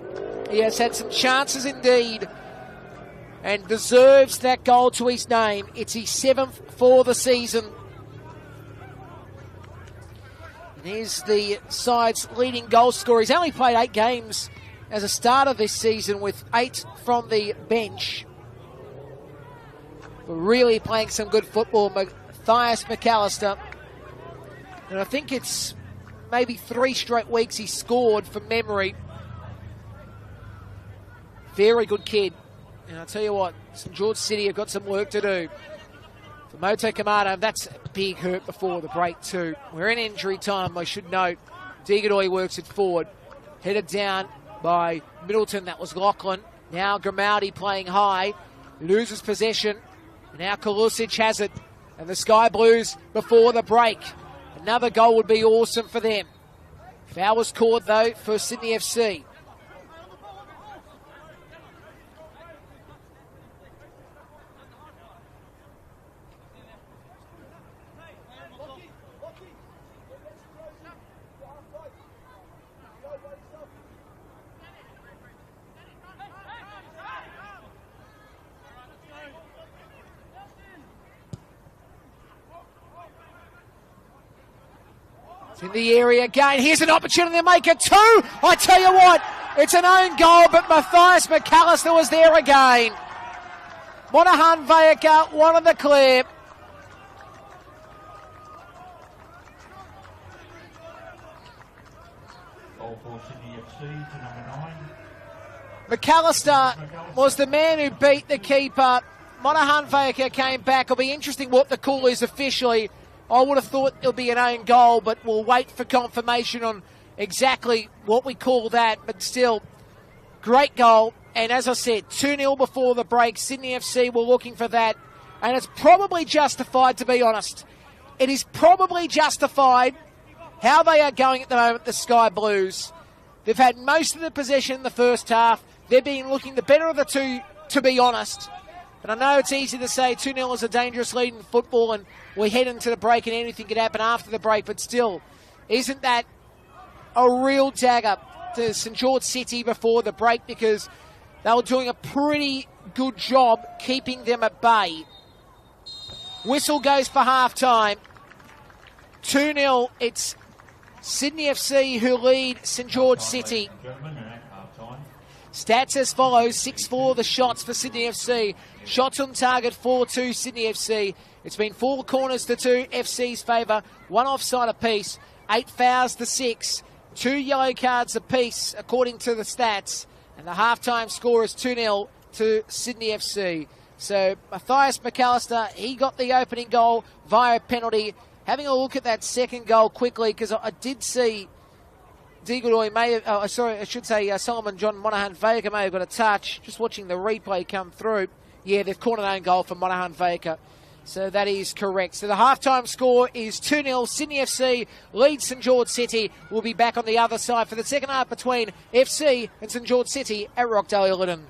He has had some chances indeed, and deserves that goal to his name. It's his 7th for the season. And here's the side's leading goal scorer. He's only played 8 games as a starter this season, with 8 from the bench. But really playing some good football, Matthias McAllister. And I think it's maybe 3 straight weeks he scored from memory. Very good kid. And I'll tell you what, St George City have got some work to do. For Moto Kamado, that's a big hurt before the break too. We're in injury time, I should note. Degadoy works it forward. Headed down by Middleton, that was Lachlan. Now Grimaldi playing high. Loses possession. Now Kalusic has it. And the Sky Blues before the break. Another goal would be awesome for them. Foul was called though for Sydney FC. In the area again. Here's an opportunity to make it 2. I tell you what, it's an own goal, but Matthias McAllister was there again. Monahan Vayaka wanted the clear. Goal for Sydney FC to number 9. McAllister was the man who beat the keeper. Monahan Vayaka came back. It'll be interesting what the call is officially. I would have thought it'll be an own goal, but we'll wait for confirmation on exactly what we call that. But still, great goal. And as I said, 2-0 before the break. Sydney FC were looking for that. And it's probably justified, to be honest. It is probably justified how they are going at the moment, the Sky Blues. They've had most of the possession in the first half. They've been looking the better of the two, to be honest. But I know it's easy to say 2-0 is a dangerous lead in football, and we head into the break and anything could happen after the break. But still, isn't that a real dagger to St George City before the break? Because they were doing a pretty good job keeping them at bay. Whistle goes for half-time. 2-0, it's Sydney FC who lead St George City. Stats as follows: 6-4 the shots for Sydney FC. Shots on target 4-2 Sydney FC. It's been 4 corners to 2 FC's favour. 1 offside apiece. 8 fouls to 6. 2 yellow cards apiece according to the stats. And the halftime score is 2-0 to Sydney FC. So Matthias McAllister, he got the opening goal via penalty. Having a look at that second goal quickly, because I did see Degadoy may have, Solomon John Monahan Vayaka may have got a touch. Just watching the replay come through. Yeah, they've caught an own goal from Monahan Vayaka. So that is correct. So the halftime score is 2-0. Sydney FC leads St George City. We'll be back on the other side for the second half between FC and St George City at Rockdale Ilderton.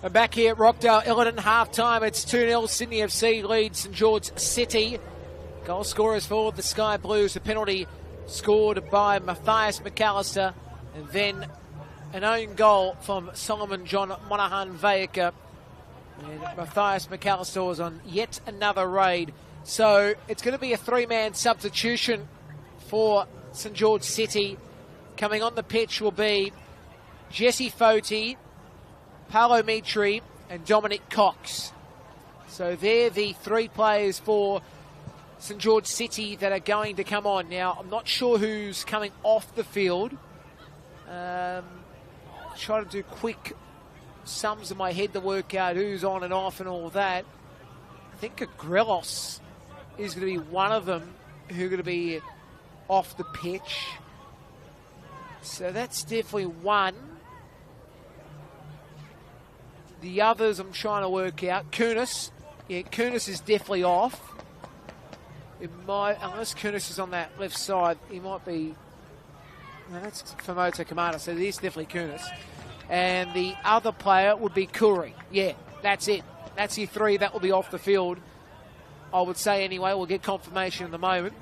And back here at Rockdale, Illiton, half-time. It's 2-0. Sydney FC leads St George City. Goal scorers for the Sky Blues. A penalty scored by Matthias McAllister. And then an own goal from Solomon John Monaghan Vayaka. And Matthias McAllister was on yet another raid. So it's going to be a three-man substitution for St George City. Coming on the pitch will be Jesse Foti, Paolo Mitri and Dominic Cox. So they're the three players for St George City that are going to come on. Now, I'm not sure who's coming off the field. Try to do quick sums in my head to work out who's on and off and all that. I think Grelos is going to be one of them who are going to be off the pitch. So that's definitely one. The others I'm trying to work out. Kunis. Yeah, Kunis is definitely off. It might, unless Kunis is on that left side, he might be. No, that's Famoto Kamada, so it is definitely Kunis. And the other player would be Kuri. Yeah, that's it. That's your three that will be off the field. I would say anyway. We'll get confirmation in the moment.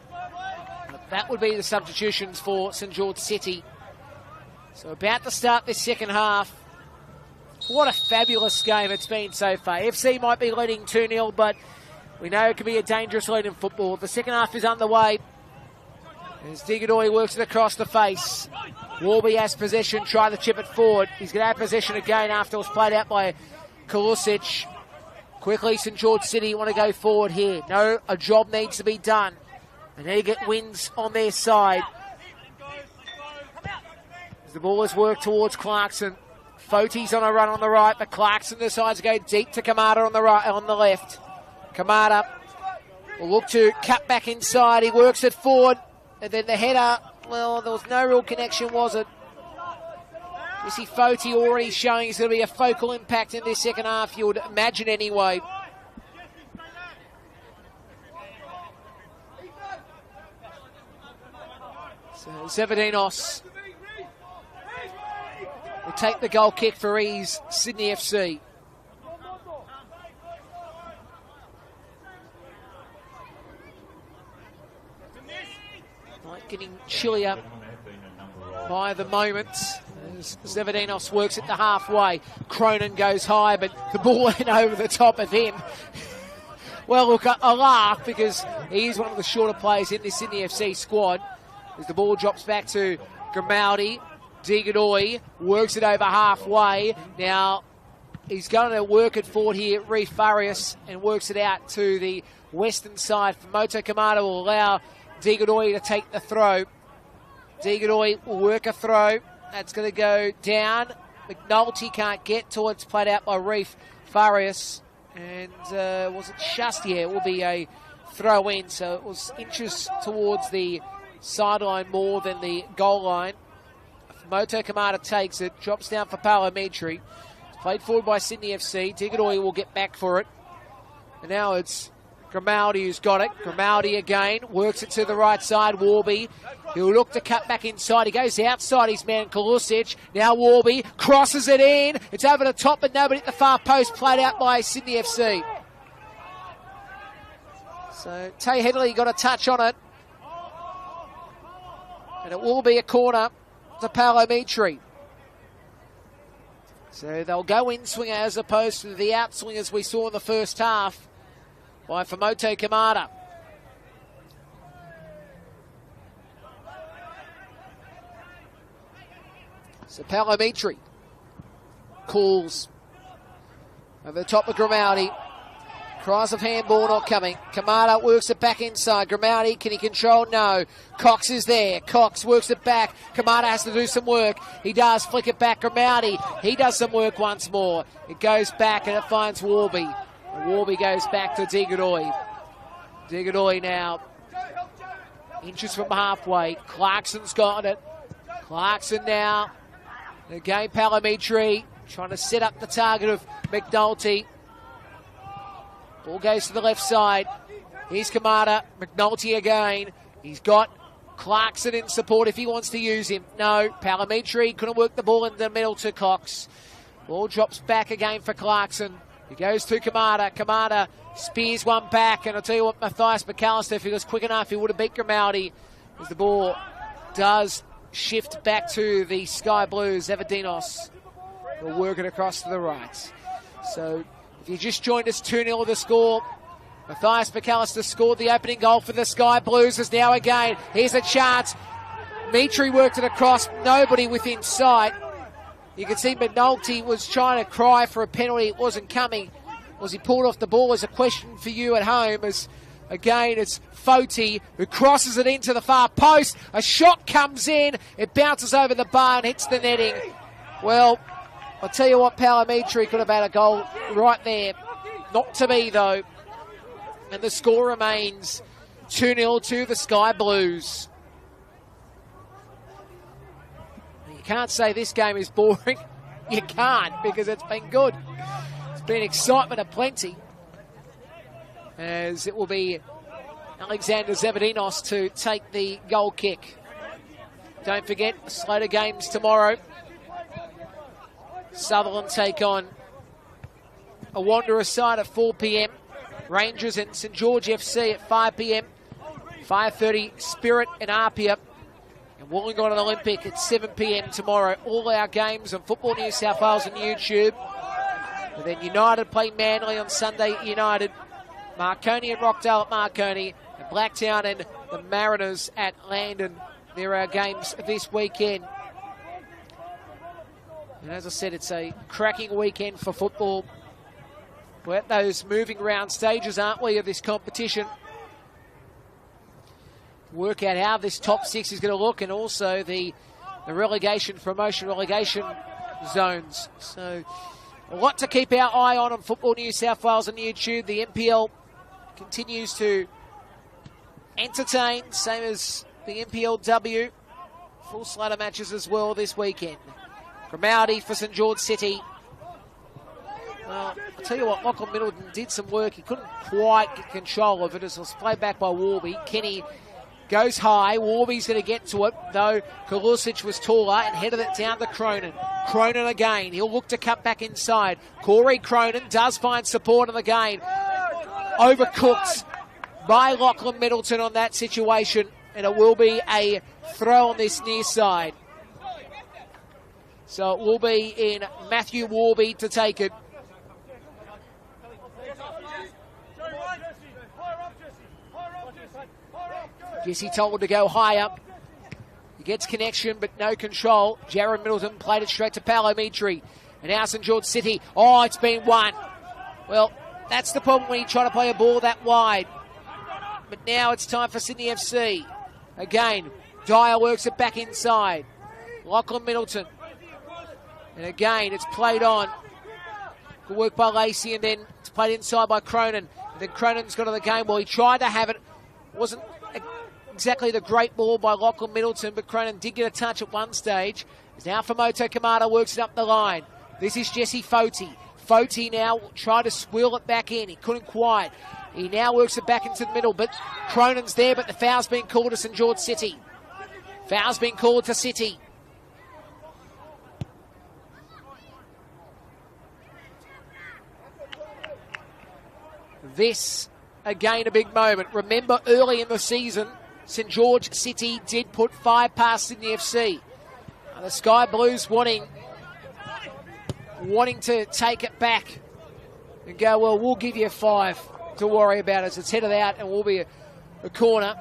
But that would be the substitutions for St George City. So about to start this second half. What a fabulous game it's been so far. FC might be leading 2-0, but we know it can be a dangerous lead in football. The second half is underway. As Digadoi works it across the face. Warby has possession, try to chip it forward. He's going to have possession again after it was played out by Kalusic. Quickly, St George City want to go forward here. No, a job needs to be done. They need to get wins on their side. As the ball is worked towards Clarkson. Foti's on a run on the right, but Clarkson decides to go deep to Kamada on the right, on the left. Kamada will look to cut back inside. He works it forward, and then the header. Well, there was no real connection, was it? You see Foti already showing he's going to be a focal impact in this second half, you would imagine anyway. So Zevedinos will take the goal kick for ease, Sydney FC. Getting chillier by the moment as Zevedinos works at the halfway. Cronin goes high, but the ball went over the top of him. Well, look, a laugh because he's one of the shorter players in this Sydney FC squad. As the ball drops back to Grimaldi, Digadoi works it over halfway. Now, he's going to work it forward here, Reef Farias, and works it out to the western side. Moto Kamada will allow Digadoi to take the throw. Digadoi will work a throw. That's going to go down. McNulty can't get to it. It's played out by Reef Farias. And was it just? Yeah, it will be a throw in. So it was inches towards the sideline more than the goal line. Moto Kamada takes it. Drops down for Paolo Mitri. It's played forward by Sydney FC. Digadoi will get back for it. And now it's Grimaldi who's got it. Grimaldi again. Works it to the right side. Warby. He'll look to cut back inside. He goes outside his man Kalusic. Now Warby crosses it in. It's over the top, but nobody at the far post. Played out by Sydney FC. So Tay Headley got a touch on it. And it will be a corner to Paolo Mitri. So they'll go in swinger as opposed to the out swingers we saw in the first half by Famoto Kamada. So Paolo Mitri calls over the top of Grimaldi. Cries of handball not coming. Kamada works it back inside. Grimaldi, can he control? No. Cox is there. Cox works it back. Kamada has to do some work. He does. Flick it back. Grimaldi, he does some work once more. It goes back and it finds Warby. And Warby goes back to Digadoi. Digadoi now. Inches from halfway. Clarkson's got it. Clarkson now. Again, Paolo Mitri trying to set up the target of McNulty. Ball goes to the left side. Here's Kamada. McNulty again. He's got Clarkson in support if he wants to use him. No, Paolo Mitri couldn't work the ball in the middle to Cox. Ball drops back again for Clarkson. He goes to Kamada. Kamada spears one back, and I'll tell you what, Matthias McAllister, if he was quick enough, he would have beat Grimaldi, as the ball does shift back to the Sky Blues. Evadinos will work it across to the right. So if you just joined us, 2-0 the score. Matthias McAllister scored the opening goal for the Sky Blues. As now again, here's a chance. Mitri worked it across, nobody within sight. You can see McNulty was trying to cry for a penalty. It wasn't coming. Was he pulled off the ball? Is a question for you at home. As again, it's Foti who crosses it into the far post. A shot comes in. It bounces over the bar and hits the netting. Well, I'll tell you what, Palamitri could have had a goal right there. Not to be, though. And the score remains 2-0 to the Sky Blues. Can't say this game is boring. You can't, because it's been good. It's been excitement aplenty, as it will be Alexander Zevadinos to take the goal kick. Don't forget, Slater games tomorrow. Sutherland take on a Wanderers side at 4 p.m. Rangers and St George FC at 5 p.m. 5:30 Spirit and Apia. And Wollongong and Olympic at 7 p.m. tomorrow. All our games on Football New South Wales on YouTube. And then United play Manly on Sunday. United, Marconi and Rockdale at Marconi, and Blacktown and the Mariners at Landon. There are games this weekend. And as I said, it's a cracking weekend for football. We're at those moving round stages, aren't we, of this competition? Work out how this top six is going to look, and also the relegation, promotion relegation zones. So a lot to keep our eye on Football New South Wales on YouTube. The NPL continues to entertain, same as the NPLW. Full slate of matches as well this weekend. Grimaldi for St George City. Well, I'll tell you what, Lachlan Middleton did some work. He couldn't quite get control of it as it was played back by Warby. Kenny goes high. Warby's going to get to it, though Kalusic was taller and headed it down to Cronin. Cronin again. He'll look to cut back inside. Corey Cronin does find support on the game. Overcooked by Lachlan Middleton on that situation, and it will be a throw on this near side. So it will be in Matthew Warby to take it. Jesse told to go higher. He gets connection, but no control. Jared Middleton played it straight to Palomitri. And now St George City. Oh, it's been won. Well, that's the problem when you try to play a ball that wide. But now it's time for Sydney FC. Again, Dyer works it back inside. Lachlan Middleton. And again, it's played on. Good work by Lacey, and then it's played inside by Cronin. And then Cronin's got on the game. Well, he tried to have it. Wasn't exactly the great ball by Lachlan Middleton, but Cronin did get a touch at one stage. It's now for Moto Kamada, works it up the line. This is Jesse Foti. Foti now tried to squill it back in. He couldn't quite. He now works it back into the middle, but Cronin's there, but the foul's been called to St George City. Foul's been called to City. This, again, a big moment. Remember, early in the season, St George City did put 5 past Sydney FC. The Sky Blues wanting to take it back and go, well, we'll give you 5 to worry about as it's headed out, and will be a corner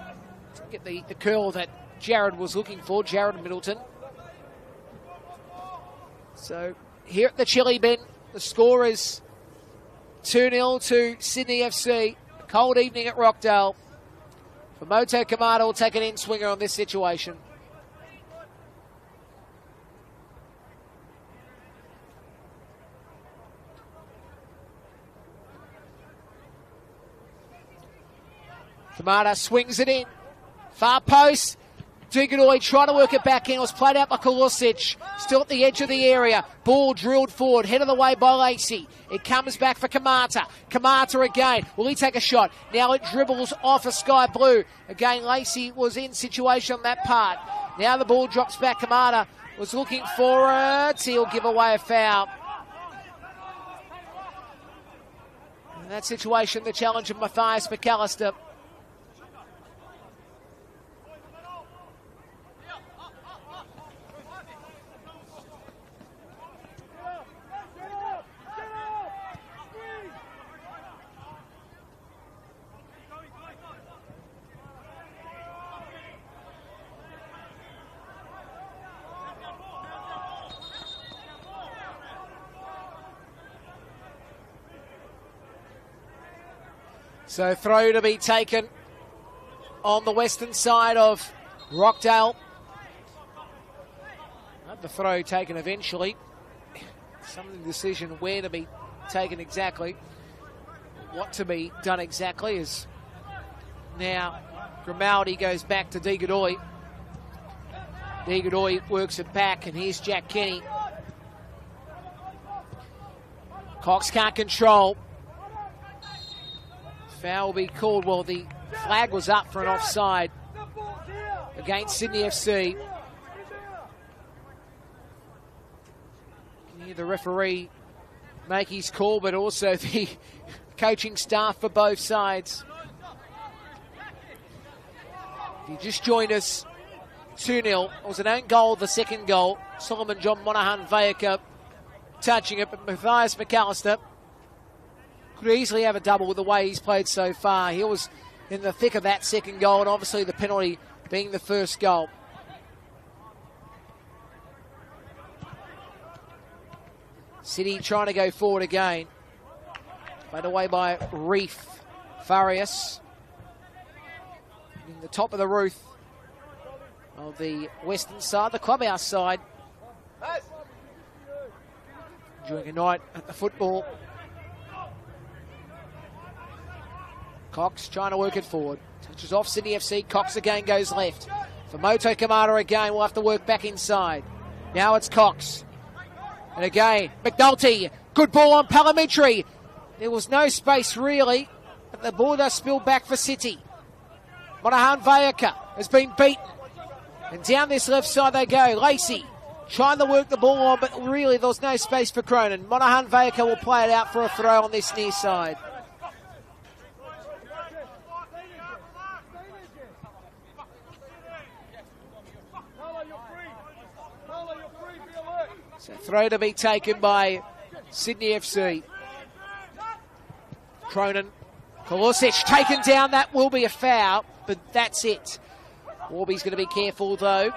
to get the curl that Jared was looking for, Jared Middleton. So here at the Chili Bin, the score is 2-0 to Sydney FC. A cold evening at Rockdale. For Moto Kamada will take an in-swinger on this situation. Kamada swings it in. Far post. Duganoi trying to work it back in. It was played out by Kalusic. Still at the edge of the area. Ball drilled forward. Head of the way by Lacey. It comes back for Kamata. Kamata again. Will he take a shot? Now it dribbles off a Sky Blue. Again, Lacey was in situation on that part. Now the ball drops back. Kamata was looking for it. He'll give away a foul. In that situation, the challenge of Matthias McAllister. So throw to be taken on the western side of Rockdale. The throw taken eventually. Some of the decision where to be taken exactly, what to be done exactly is now Grimaldi goes back to De Godoy. De Godoy works it back, and here's Jack Kenny. Cox can't control. Foul will be called. Well, the flag was up for an offside against Sydney FC. You can hear the referee make his call, but also the coaching staff for both sides. If you just joined us, 2-0. It was an own goal, the second goal. Solomon John Monaghan Vayaka touching it, but Matthias McAllister could easily have a double with the way he's played so far. He was in the thick of that second goal, and obviously the penalty being the first goal. City trying to go forward again. Played away by Reef Farias. In the top of the roof of the western side, the clubhouse side. Enjoying a night at the football. Cox trying to work it forward. Touches off Sydney FC. Cox again goes left. For Moto Kamada again, we'll have to work back inside. Now it's Cox. And again, McNulty. Good ball on Palamitri. There was no space really, but the ball does spill back for City. Monaghan Vayaka has been beaten. And down this left side they go. Lacey trying to work the ball on, but really there was no space for Cronin. Monaghan Vayaka will play it out for a throw on this near side. So throw to be taken by Sydney FC. Cronin, Kolosic taken down. That will be a foul, but that's it. Warby's going to be careful though.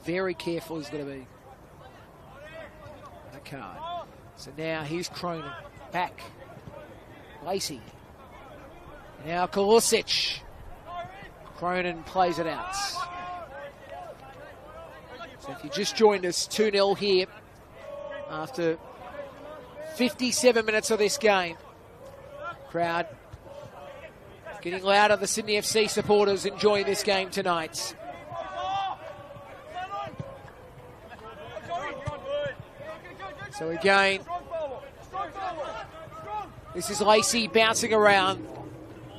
Very careful he's going to be. A card. So now here's Cronin. Back. Lacey. Now Kolosic. Cronin plays it out. So if you just joined us, 2-0 here after 57 minutes of this game. Crowd getting louder. The Sydney FC supporters enjoying this game tonight. So again, this is Lacey bouncing around.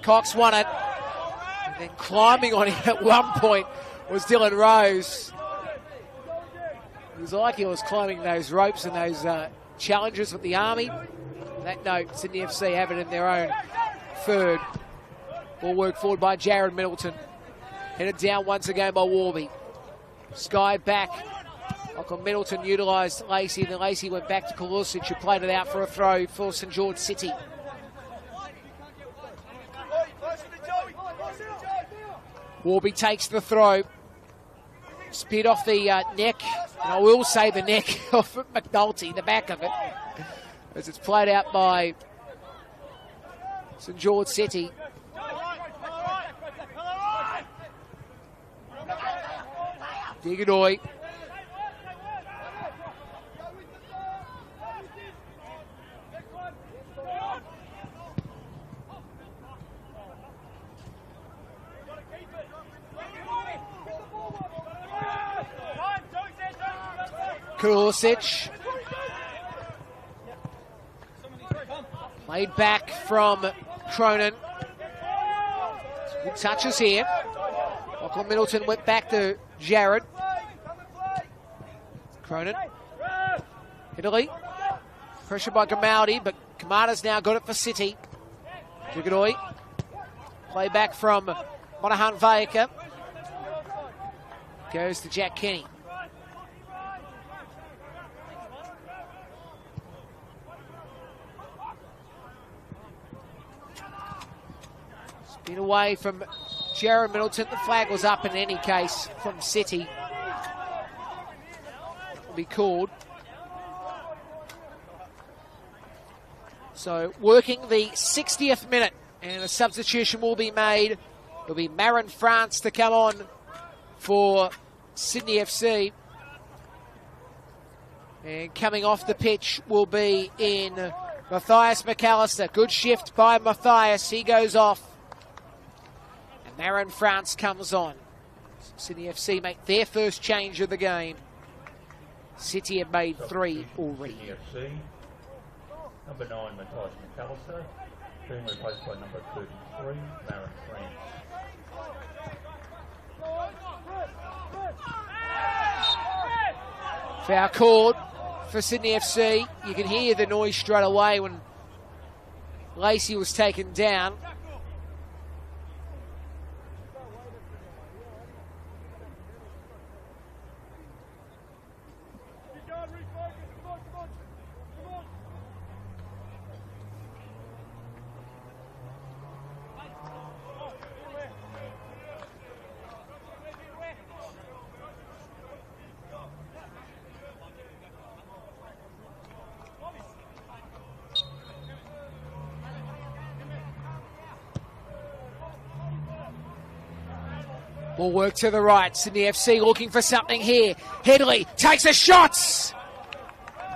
Cox won it. And then climbing on him at one point was Dylan Rose. It was like he was climbing those ropes and those challenges with the Army. On that note, Sydney FC have it in their own third. Ball work forward by Jared Middleton. Headed down once again by Warby. Sky back. Michael Middleton utilised Lacey, and then Lacey went back to Kolosic, who played it out for a throw for St George City. Warby takes the throw. Speared off the neck, and I will say the neck of McNulty, the back of it, as it's played out by St George City. De Godoy. Kulisic. Played back from Cronin. Good touches here. Michael Middleton went back to Jared. Cronin. Italy. Pressure by Grimaldi, but Kamada's now got it for City. Jugadoi. Play back from Monahan Vayaka. Goes to Jack Kenny. Spin away from Jared Middleton. The flag was up in any case from City. Will be called. So working the 60th minute, and a substitution will be made. It'll be Marin France to come on for Sydney FC. And coming off the pitch will be in Matthias McAllister. Good shift by Matthias. He goes off. And Marin France comes on. Sydney FC make their first change of the game. City have made 3 already. Sydney FC. Number 9, Matthias McAllister, being replaced by number 33, Marin France. Foul called for Sydney FC. You can hear the noise straight away when Lacey was taken down. Ball work to the right. Sydney FC looking for something here. Headley takes a shot.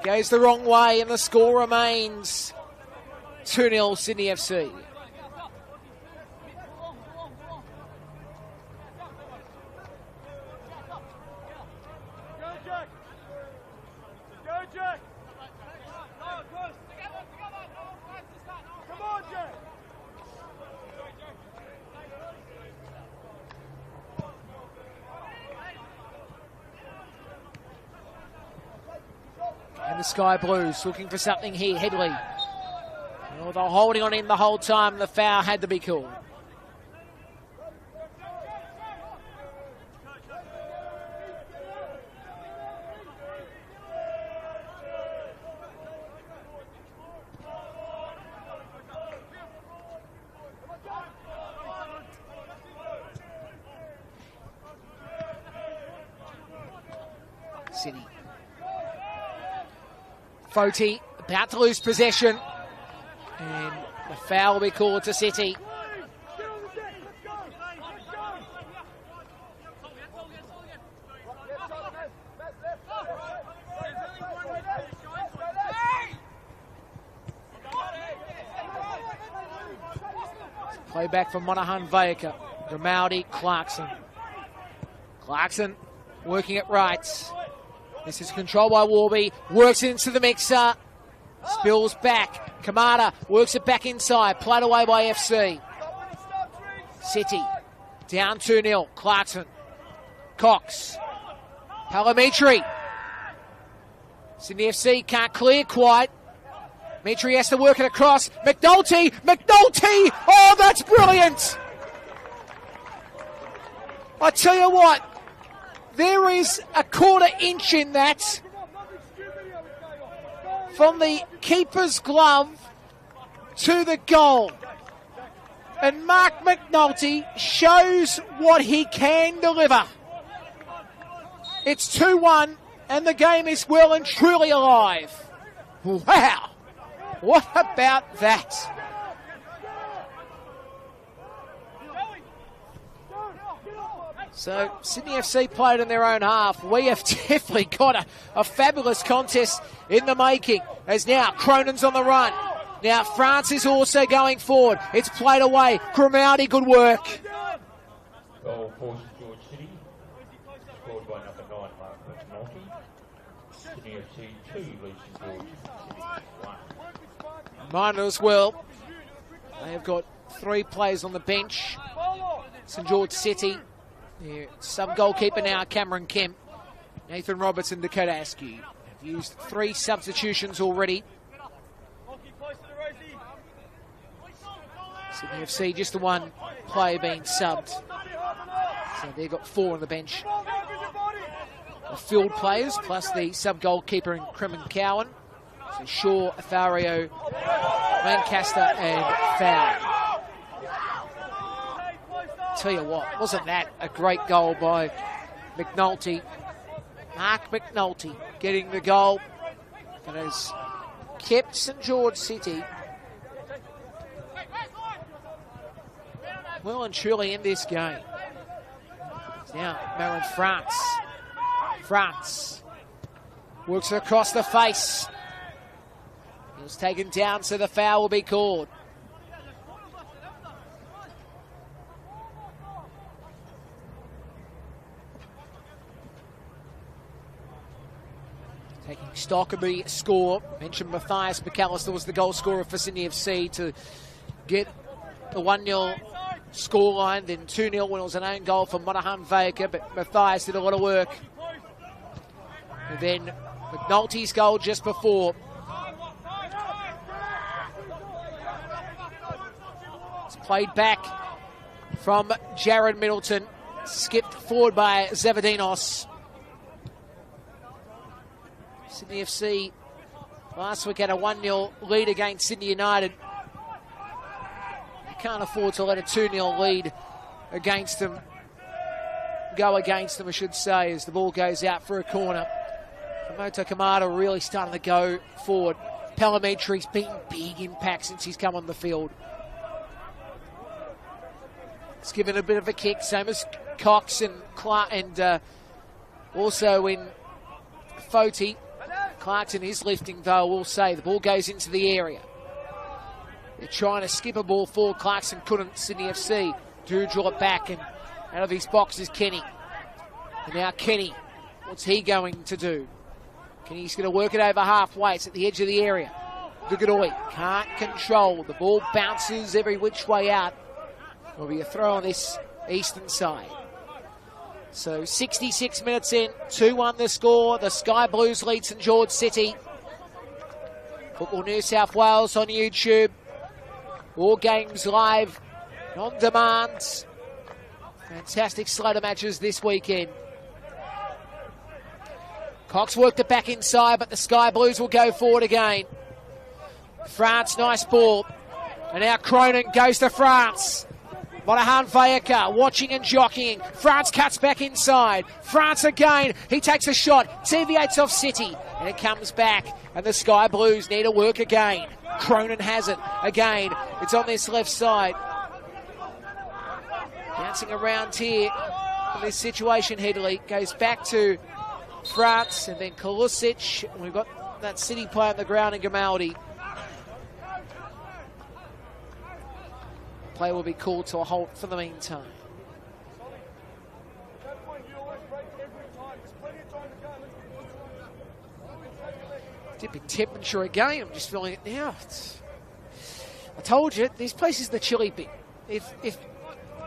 Goes the wrong way and the score remains 2-0 Sydney FC. And the Sky Blues looking for something here. Headley. Well, they're holding on in the whole time. The foul had to be called. City. Foti about to lose possession. And the foul will be called to City. Play back from Monahan Vayaka. Grimaldi, Clarkson. Clarkson working at right. This is controlled by Warby. Works it into the mixer. Spills back. Kamada works it back inside. Played away by FC. City down 2-0. Clarkson. Cox. Palamitri. Sydney FC can't clear quite. Mitri has to work it across. McNulty! McNulty! Oh, that's brilliant! I tell you what, there is a quarter inch in that from the keeper's glove to the goal. And Mark McNulty shows what he can deliver. It's 2-1 and the game is well and truly alive. Wow! What about that? So Sydney FC played in their own half. We have definitely got a fabulous contest in the making. As now Cronin's on the run. Now France is also going forward. It's played away. Grimaldi, good work. Goal for George City. Scored by number 9, Mark McNulty. Sydney FC 2, Lucy George City 1. Minor as well. They have got 3 players on the bench. St George City. Yeah, sub-goalkeeper now, Cameron Kemp. Nathan Roberts and Dakota Askew have used 3 substitutions already. Sydney FC, just the one player being subbed. So they've got 4 on the bench. The field players, plus the sub-goalkeeper in Kremen Cowan. So Shaw, Athario, Lancaster and Fowler. Tell you what, wasn't that a great goal by McNulty? Mark McNulty getting the goal. And has kept St George City well and truly in this game. Now, Marin France. France works across the face. He was taken down, so the foul will be called. Taking stock of the score. Mentioned Matthias McAllister was the goal scorer for Sydney FC to get the 1-0 scoreline, then 2-0 when it was an own goal for Monahan Veka, but Matthias did a lot of work. And then McNulty's goal just before. It's played back from Jared Middleton, skipped forward by Zavadinos. Sydney FC last week had a 1-0 lead against Sydney United. You can't afford to let a 2-0 lead against them go against them, I should say, as the ball goes out for a corner. Moto Kamada really starting to go forward. Palametri's been big impact since he's come on the field. It's given a bit of a kick, same as Cox and Clark, and also in Foti. Clarkson is lifting, though, we'll say. The ball goes into the area. They're trying to skip a ball forward. Clarkson couldn't. Sydney FC do draw it back, and out of his box is Kenny. And now Kenny, what's he going to do? Kenny's going to work it over halfway. It's at the edge of the area. Dugadoi can't control. The ball bounces every which way out. There'll be a throw on this eastern side. So 66 minutes in, 2-1 the score. The Sky Blues lead St George City. Football New South Wales on YouTube. All games live, on demand. Fantastic slate of matches this weekend. Cox worked it back inside, but the Sky Blues will go forward again. France, nice ball. And now Cronin goes to France. Monahan Vayaka watching and jockeying. France cuts back inside. France again. He takes a shot. Deviates off City. And it comes back. And the Sky Blues need to work again. Cronin has it. Again. It's on this left side. Bouncing around here in this situation, Headley. Goes back to France. And then Kalusic. We've got that City player on the ground in Gamaldi. Play will be called to a halt for the meantime. Dip in temperature again. I'm just feeling it now. I told you, this place is the chilly bit. If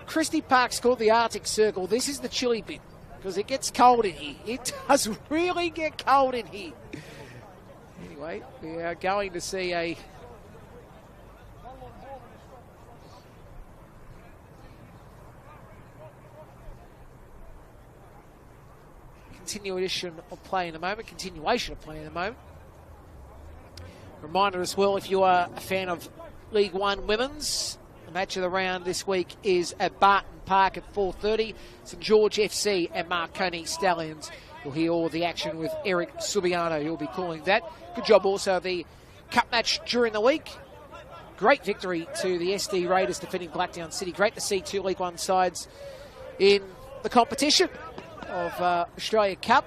Christie Park's called the Arctic Circle, this is the chilly bit because it gets cold in here. It does really get cold in here. Anyway, we are going to see a continuation of play in a moment. Reminder as well, if you are a fan of League One Women's, the match of the round this week is at Barton Park at 4:30. St George FC and Marconi Stallions. You'll hear all the action with Eric Subiano. He'll be calling that. Good job also the cup match during the week. Great victory to the SD Raiders defeating Blackdown City. Great to see two League One sides in the competition of Australia Cup.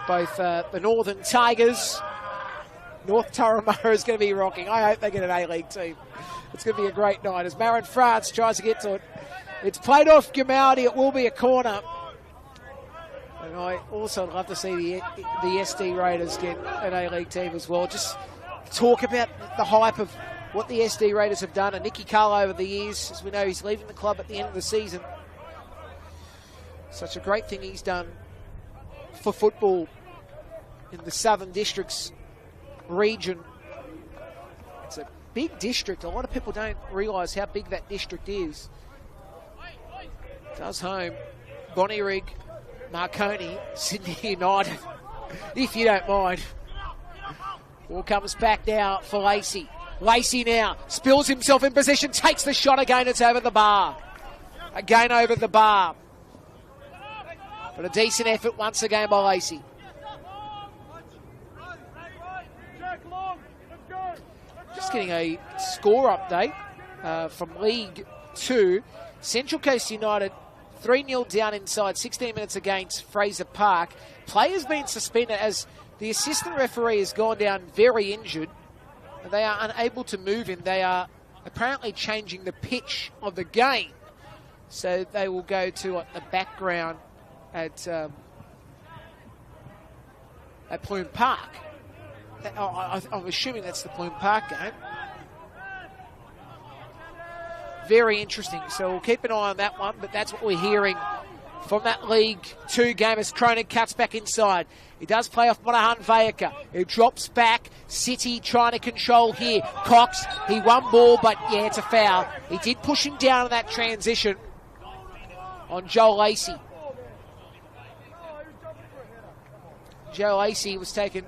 Both the Northern Tigers, North Turramurra is going to be rocking. I hope they get an A-League team. It's going to be a great night as Marin France tries to get to it. It's played off Gamaldi. It will be a corner. And I also love to see the SD Raiders get an A-League team as well. Just talk about the hype of what the SD Raiders have done. And Nicky Carlo over the years, as we know, he's leaving the club at the end of the season. Such a great thing he's done for football in the Southern Districts region. It's a big district. A lot of people don't realise how big that district is. Does home. Bonnyrigg, Marconi, Sydney United, if you don't mind. Ball comes back now for Lacey. Lacey now spills himself in position, takes the shot again. It's over the bar. Again over the bar. But a decent effort once again by Lacey. Just getting a score update from League 2. Central Coast United 3-0 down inside 16 minutes against Fraser Park. Players been suspended as the assistant referee has gone down very injured. They are unable to move him. They are apparently changing the pitch of the game. So they will go to the background at Plume Park. I'm assuming that's the Plume Park game. Very interesting. So we'll keep an eye on that one, but that's what we're hearing from that League 2 game as Cronin cuts back inside. He does play off Monahan Vayaka. He drops back. City trying to control here. Cox, he won ball, but yeah, it's a foul. He did push him down in that transition on Joe Lacey. Joe Lacey was taken.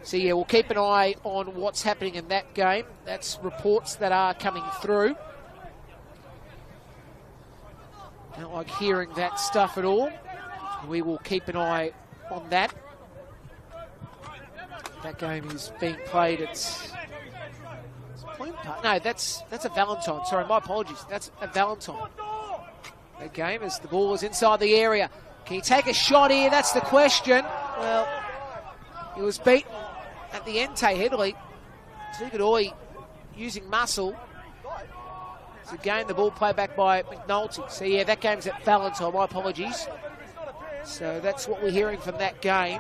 So yeah, we'll keep an eye on what's happening in that game. That's reports that are coming through. Don't like hearing that stuff at all. We will keep an eye on that. That game is being played at... No, that's a Valentine. Sorry, my apologies. That's a Valentine. That game as the ball is inside the area. Can he take a shot here? That's the question. Well, he was beaten at the end, Tay Headley. Tigadoi using muscle. It's again the ball played back by McNulty. So yeah, that game's at Valentine. My apologies. So that's what we're hearing from that game.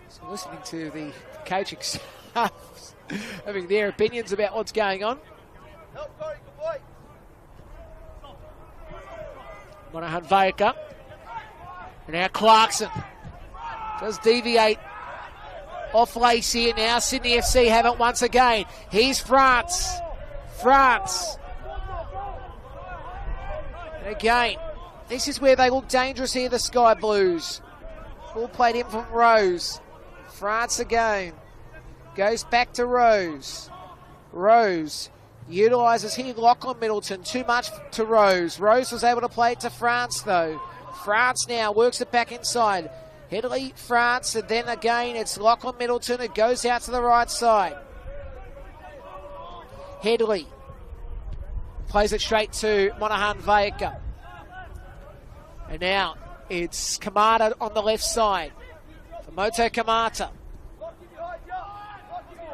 So listening to the coaching staff having their opinions about what's going on. Monahan Vayaka. And now Clarkson does deviate off Lacey, and now Sydney FC have it once again. Here's France. France. And again, this is where they look dangerous here, the Sky Blues. Ball played in from Rose. France again. Goes back to Rose. Rose utilises here Lachlan Middleton. Too much to Rose. Rose was able to play it to France though. France now works it back inside. Headley, France, and then again it's Lachlan Middleton. It goes out to the right side. Headley plays it straight to Monahan Vayaka. And now it's Kamata on the left side. For Moto Kamata.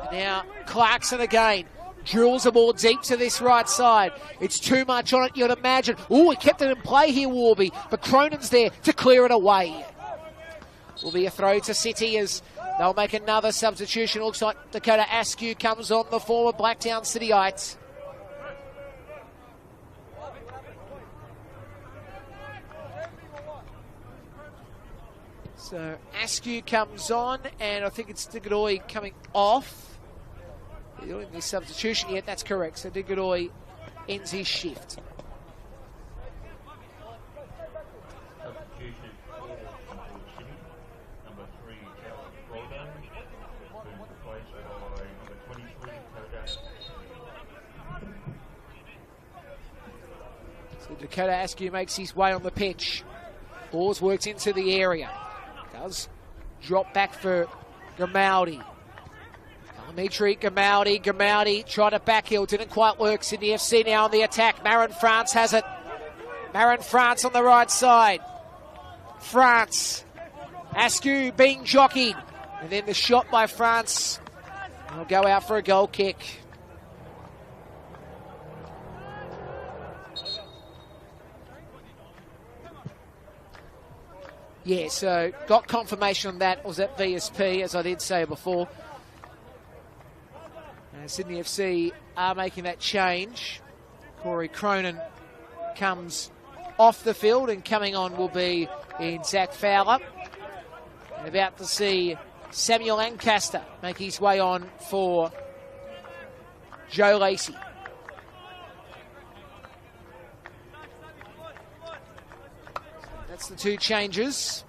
And now Clarkson again. Drills the ball deep to this right side. It's too much on it, you'd imagine. Ooh, he kept it in play here, Warby. But Cronin's there to clear it away. Will be a throw to City as they'll make another substitution. Looks like Dakota Askew comes on, the former Blacktown Cityites. So Askew comes on, and I think it's Digadoi coming off. Doing this substitution yet, that's correct. So Digadoi ends his shift. Substitution for City. Number 3, Charles Roldan. Being replaced by number 23, Dakota. So Dakota Askew makes his way on the pitch. Ball's worked into the area. Does drop back for Grimaldi. Dimitri Grimaldi. Grimaldi tried to backheel, didn't quite work. Sydney FC now on the attack. Marin France has it. Marin France on the right side. France. Askew being jockeyed. And then the shot by France. Will go out for a goal kick. Yeah, so got confirmation on that. Was at VSP, as I did say before. Sydney FC are making that change. Corey Cronin comes off the field, and coming on will be in Zach Fowler. And about to see Samuel Lancaster make his way on for Joe Lacey. That's the two changes.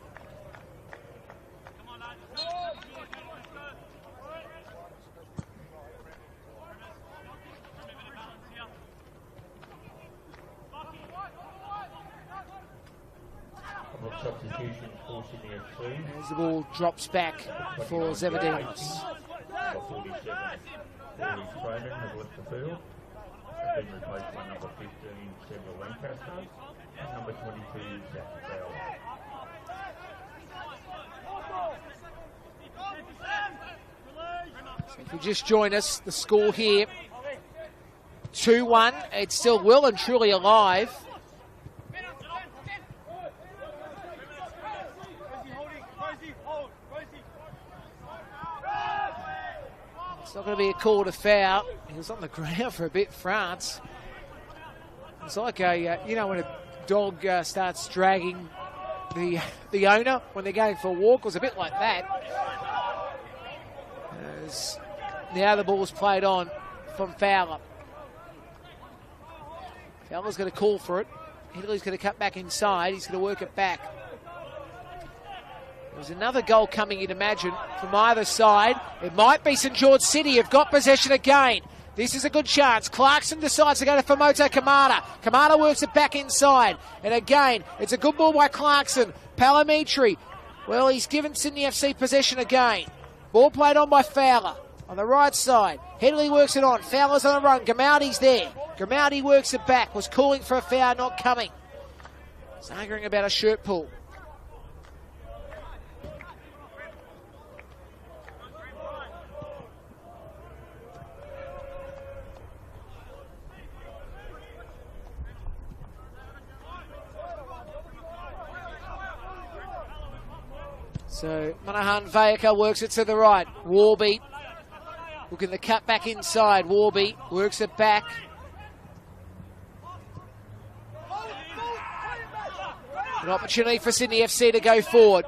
Substitution for Sydney FC. As the ball drops back for Zevadinos. Number 47, Paulie Cronin has left the field. Been replaced by number 15, Samuel Lancaster, and number 22, Zach Bell. So if you just join us, the score here 2-1. It's still well and truly alive. It's not going to be a call to foul. He was on the ground for a bit, France. It's like a, when a dog starts dragging the owner when they're going for a walk. It was a bit like that. As now the ball's played on from Fowler. Fowler's going to call for it. Hindley's going to cut back inside. He's going to work it back. There's another goal coming, you'd imagine, from either side. It might be St George City have got possession again. This is a good chance. Clarkson decides to go to Famoto Kamara. Kamara works it back inside. And again, it's a good ball by Clarkson. Palamitri, well, he's given Sydney FC possession again. Ball played on by Fowler on the right side. Headley works it on. Fowler's on the run. Grimaldi's there. Grimaldi works it back. Was calling for a foul, not coming. He's arguing about a shirt pull. So Monahan Vayaka works it to the right. Warby looking to cut back inside. Warby works it back. An opportunity for Sydney FC to go forward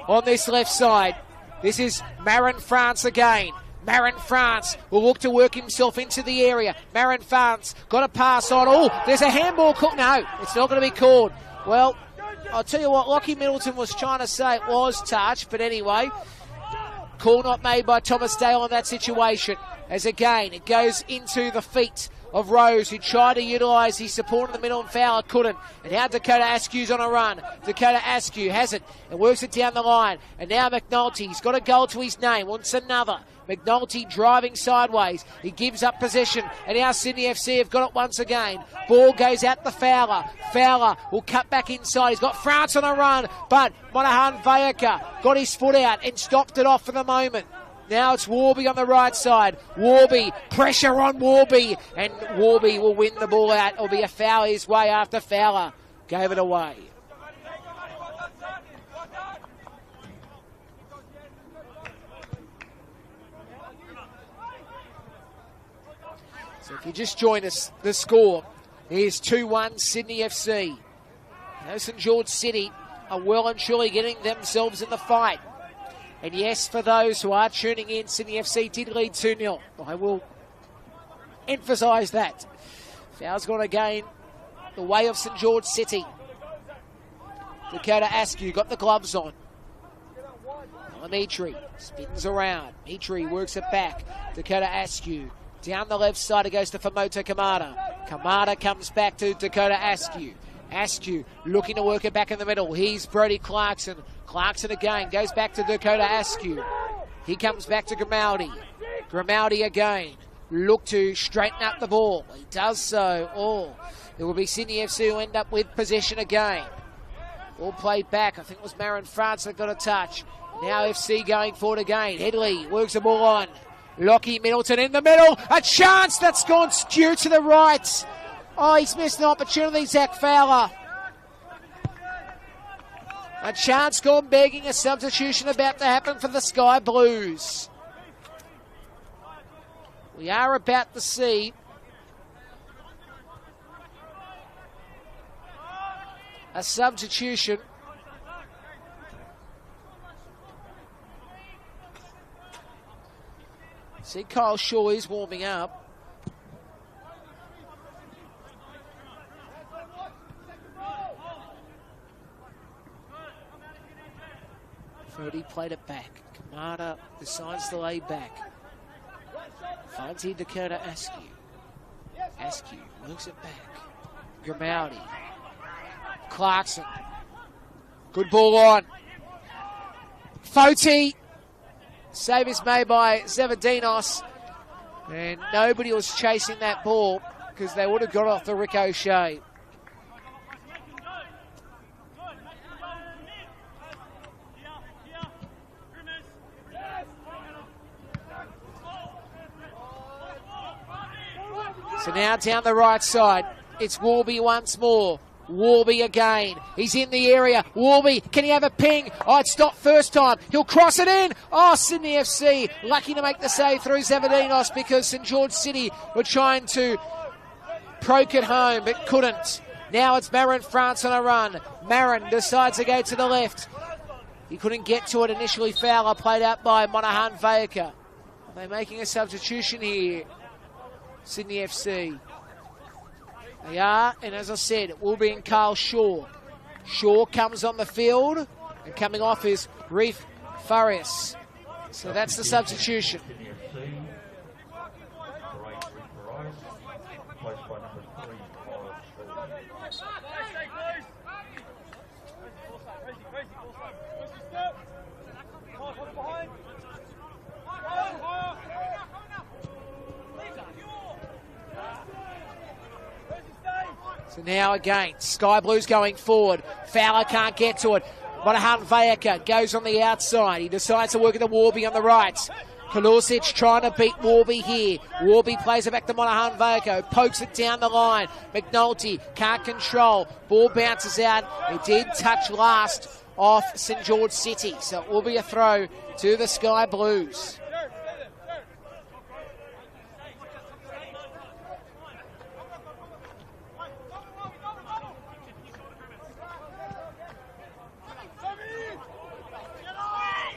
on this left side. This is Marin France again. Marin France will look to work himself into the area. Marin France got a pass on. Oh, there's a handball call. No, it's not going to be called. Well, I'll tell you what, Lockie Middleton was trying to say it was touch, but anyway, call not made by Thomas Dale on that situation. As again, it goes into the feet of Rose, who tried to utilise his support in the middle and Fowler couldn't. And now Dakota Askew's on a run. Dakota Askew has it and works it down the line. And now McNulty's got a goal to his name, wants another. McNulty driving sideways. He gives up possession. And now Sydney FC have got it once again. Ball goes out to Fowler. Fowler will cut back inside. He's got France on a run. But Monahan Vayaka got his foot out and stopped it off for the moment. Now it's Warby on the right side. Warby, pressure on Warby. And Warby will win the ball out. It'll be a foul his way after Fowler gave it away. So if you just join us, the score is 2-1 Sydney FC. Now St George City are well and truly getting themselves in the fight. And yes, for those who are tuning in, Sydney FC did lead 2-0. I will emphasise that. Foul's gone again the way of St George City. Dakota Askew got the gloves on. Mitri spins around. Mitri works it back. Dakota Askew down the left side. It goes to Famoto Kamara. Kamara comes back to Dakota Askew. Askew looking to work it back in the middle. Here's Brody Clarkson. Clarkson again goes back to Dakota Askew. He comes back to Grimaldi. Grimaldi again. Look to straighten up the ball. He does so. Oh, it will be Sydney FC who end up with possession again. All played back. I think it was Marin France that got a touch. Now FC going forward again. Headley works the ball on. Lockie Middleton in the middle. A chance that's gone skew to the right. Oh, he's missed an opportunity, Zach Fowler. A chance gone begging, a substitution about to happen for the Sky Blues. We are about to see a substitution See, Kyle Shaw is warming up. Fody played it back. Kamada decides to lay back. Finds here Dakota Askew. Askew works it back. Grimaldi. Clarkson. Good ball on. Foti. Save is made by Zavadinos. And nobody was chasing that ball because they would have got off the ricochet. So now down the right side, it's Warby once more. Warby again. He's in the area. Warby, can he have a ping? Oh, it stopped first time. He'll cross it in. Oh, Sydney FC lucky to make the save through Zavadinos because St George City were trying to poke it home but couldn't. Now it's Marin France on a run. Marin decides to go to the left. He couldn't get to it initially. Fowler played out by Monahan Vayaka. Are they making a substitution here? Sydney FC. They are, and as I said, it will be in Carl Shaw. Shaw comes on the field, and coming off is Reef Farias. So that's the substitution. So now again, Sky Blues going forward. Fowler can't get to it. Monahan Vayaka goes on the outside. He decides to work at the Warby on the right. Kalusic trying to beat Warby here. Warby plays it back to Monahan Vayaka. Pokes it down the line. McNulty can't control. Ball bounces out. It did touch last off St George City. So it will be a throw to the Sky Blues.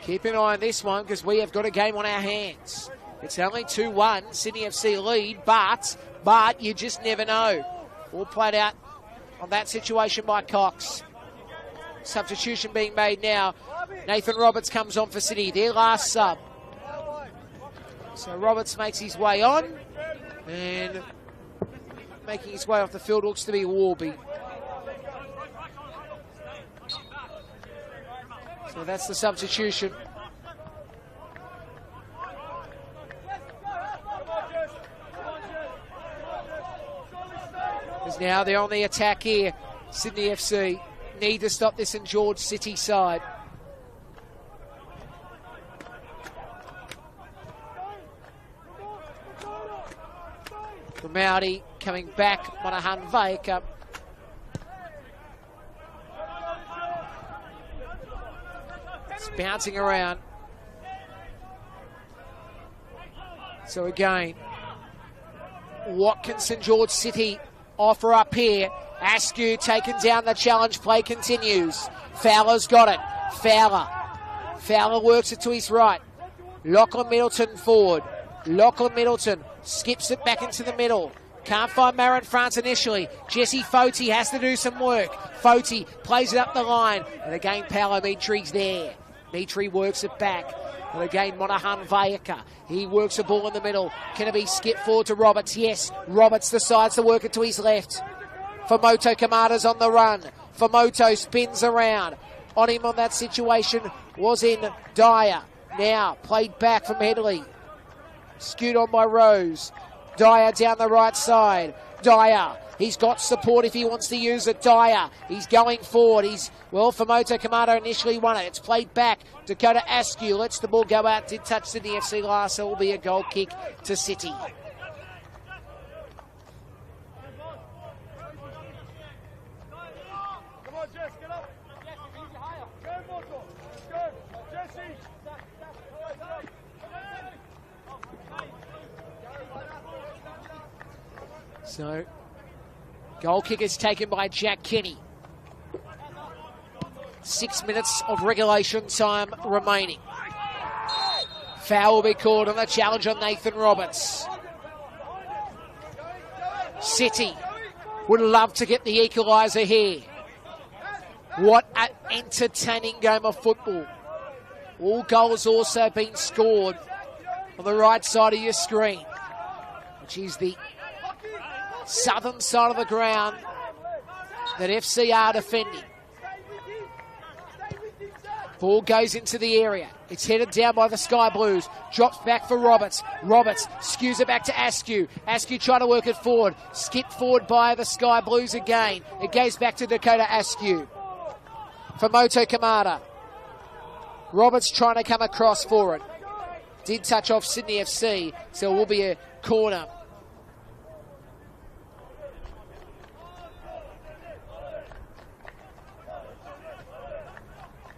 Keep an eye on this one because we have got a game on our hands. It's only 2-1, Sydney FC lead, but you just never know. All played out on that situation by Cox. Substitution being made now. Nathan Roberts comes on for City, their last sub. So Roberts makes his way on, and making his way off the field looks to be Warby. So that's the substitution. Because now they're on the attack here. Sydney FC need to stop this in George City side. Grimaldi coming back. Monahan Vayaka. Bouncing around. So again, what can St George City offer up here? Askew taking down the challenge. Play continues. Fowler's got it. Fowler works it to his right. Lachlan Middleton forward. Lachlan Middleton skips it back into the middle. Can't find Marin France initially. Jesse Foti has to do some work. Foti plays it up the line. And again, Paolo Mitri's there. Mitri works it back. And again, Monahan Vayaka. He works the ball in the middle. Can it be skipped forward to Roberts? Yes. Roberts decides to work it to his left. Famoto Kamada's on the run. Famoto spins around. On him on that situation was in Dyer. Now played back from Headley. Skewed on by Rose. Dyer down the right side. Dyer. He's got support if he wants to use it. Dyer. He's going forward. Famoto Kamada initially won it. It's played back. Dakota Askew lets the ball go out. Did touch Sydney FC last, so it will be a goal kick to City. So, goal kick is taken by Jack Kenny. 6 minutes of regulation time remaining. Foul will be called on the challenge on Nathan Roberts. City would love to get the equaliser here. What an entertaining game of football. All goals also been scored on the right side of your screen, which is the southern side of the ground that FC are defending. Ball goes into the area. It's headed down by the Sky Blues. Drops back for Roberts. Roberts skews it back to Askew. Askew trying to work it forward. Skipped forward by the Sky Blues again. It goes back to Dakota Askew. For Moto Kamada. Roberts trying to come across for it. Did touch off Sydney FC, so it will be a corner.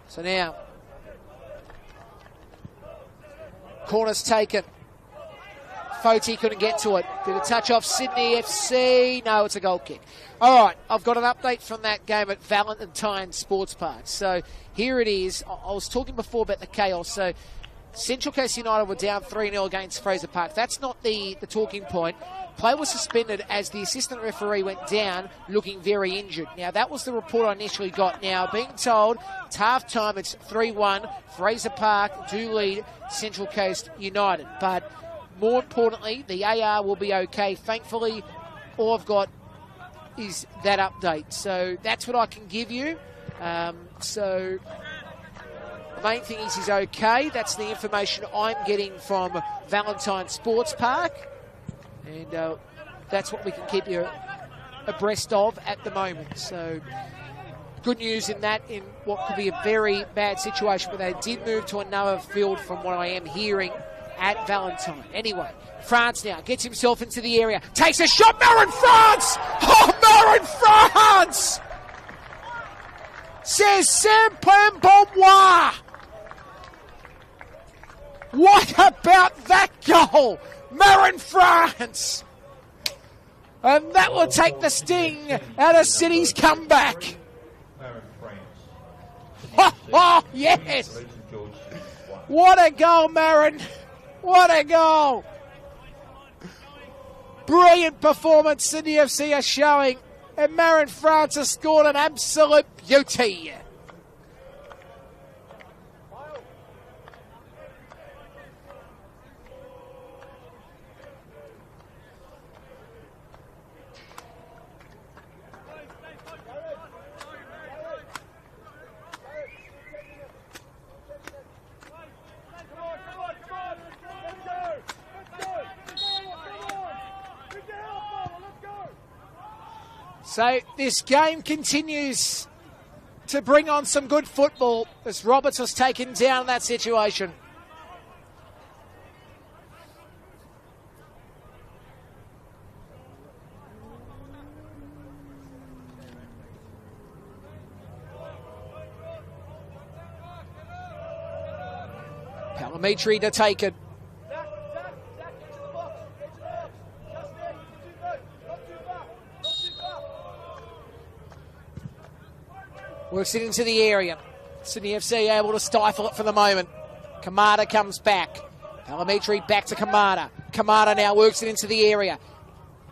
So now, corner's taken. Foti couldn't get to it. Did a touch off Sydney FC? No, it's a goal kick. All right, I've got an update from that game at Valentine Sports Park. So here it is. I was talking before about the chaos. So Central Coast United were down 3-0 against Fraser Park. That's not the talking point. Play was suspended as the assistant referee went down looking very injured. Now, that was the report I initially got. Now, being told it's half-time, it's 3-1. Fraser Park do lead Central Coast United. But more importantly, the AR will be okay. Thankfully, all I've got is that update. So that's what I can give you. So the main thing is he's okay. That's the information I'm getting from Valentine Sports Park. And that's what we can keep you abreast of at the moment. So good news in that, in what could be a very bad situation. But they did move to another field from what I am hearing at Valentine. Anyway, France now gets himself into the area. Takes a shot. Marin France! Oh, Marin France! C'est simple pour moi! What about that goal? Marin France! And that will take the sting out of City's comeback. Marin France. Oh, yes! What a goal, Marin! What a goal! Brilliant performance Sydney FC are showing, and Marin France has scored an absolute beauty. So this game continues to bring on some good football as Roberts was taken down in that situation. Palamitri to take it. Works it into the area. Sydney FC able to stifle it for the moment. Kamada comes back. Palamitri back to Kamada. Kamada now works it into the area.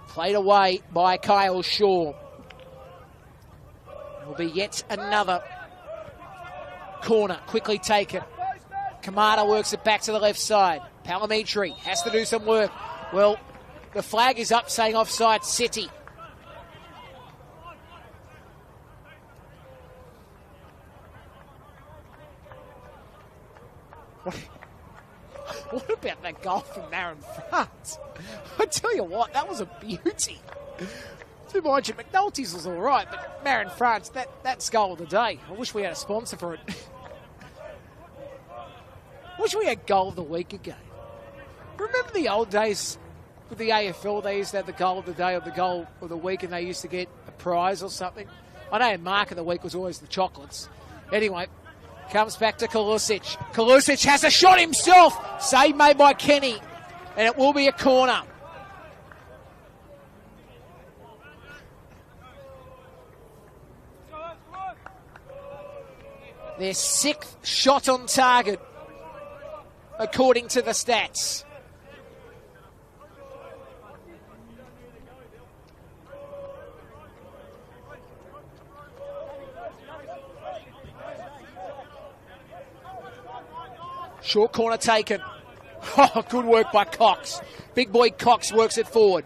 Played away by Kyle Shaw. It will be yet another corner. Quickly taken. Kamada works it back to the left side. Palamitri has to do some work. Well, the flag is up saying offside City. What about that goal from Marin France? I tell you what, that was a beauty. To mind you, McNulty's was all right, but Marin France, that's goal of the day. I wish we had a sponsor for it. Wish we had goal of the week again. Remember the old days with the AFL? They used to have the goal of the day or the goal of the week, and they used to get a prize or something. I know mark of the week was always the chocolates. Anyway, comes back to Kalusic. Kalusic has a shot himself. Save made by Kenny. And it will be a corner. Their sixth shot on target according to the stats. Short corner taken. Oh, good work by Cox. Big boy Cox works it forward.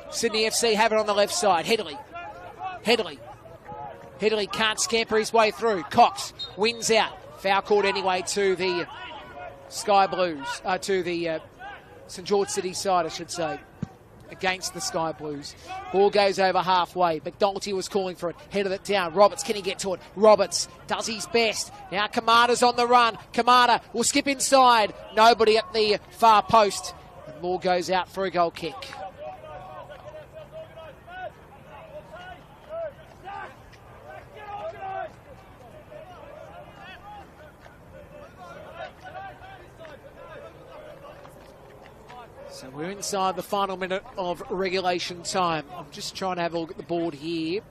Sydney FC have it on the left side. Headley can't scamper his way through. Cox wins out. Foul called anyway to the Sky Blues, to the St George City side, I should say, against the Sky Blues. Ball goes over halfway. McNulty was calling for it. Headed it down. Roberts, can he get to it? Roberts does his best. Now Kamada's on the run. Kamada will skip inside. Nobody at the far post. And Moore goes out for a goal kick. So we're inside the final minute of regulation time. I'm just trying to have a look at the board here.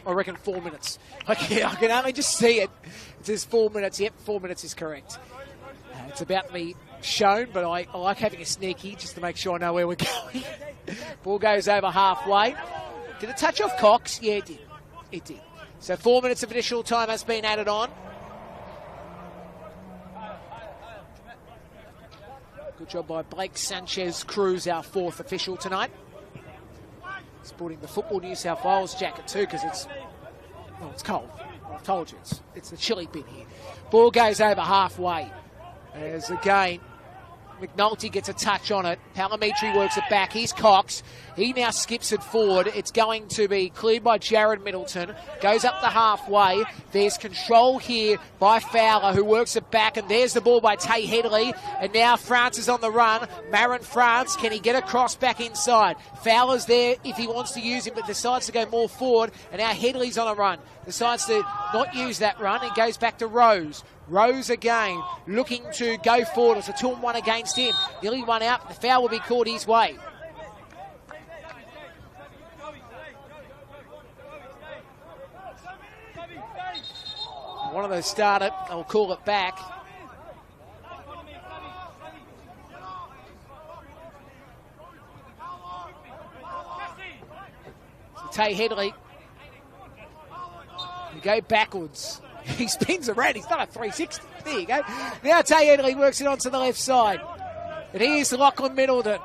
I reckon 4 minutes. Okay, I can only just see it. It says 4 minutes. Yep, 4 minutes is correct. It's about to be shown, but I like having a sneaky just to make sure I know where we're going. Ball goes over halfway. Did it touch off Cox? Yeah, it did. It did. So 4 minutes of additional time has been added on. Good job by Blake Sanchez Cruz, our fourth official tonight. Sporting the Football New South Wales jacket too, because it's cold. I've told you, it's the chilly bit here. Ball goes over halfway. As again, McNulty gets a touch on it. Palamitri works it back. Here's Cox. He now skips it forward. It's going to be cleared by Jared Middleton. Goes up the halfway. There's control here by Fowler, who works it back. And there's the ball by Tay Headley. And now France is on the run. Marin France, can he get across back inside? Fowler's there if he wants to use him, but decides to go more forward. And now Headley's on a run. Decides to not use that run. It goes back to Rose. Rose again, looking to go forward. It's a 2-on-1 against him. Nearly one out. The foul will be called his way. One of those started. They'll call it back. So Tay Headley. You go backwards. He spins around. He's done a 360. There you go. Now Tay Headley works it onto the left side. And here's Lachlan Middleton.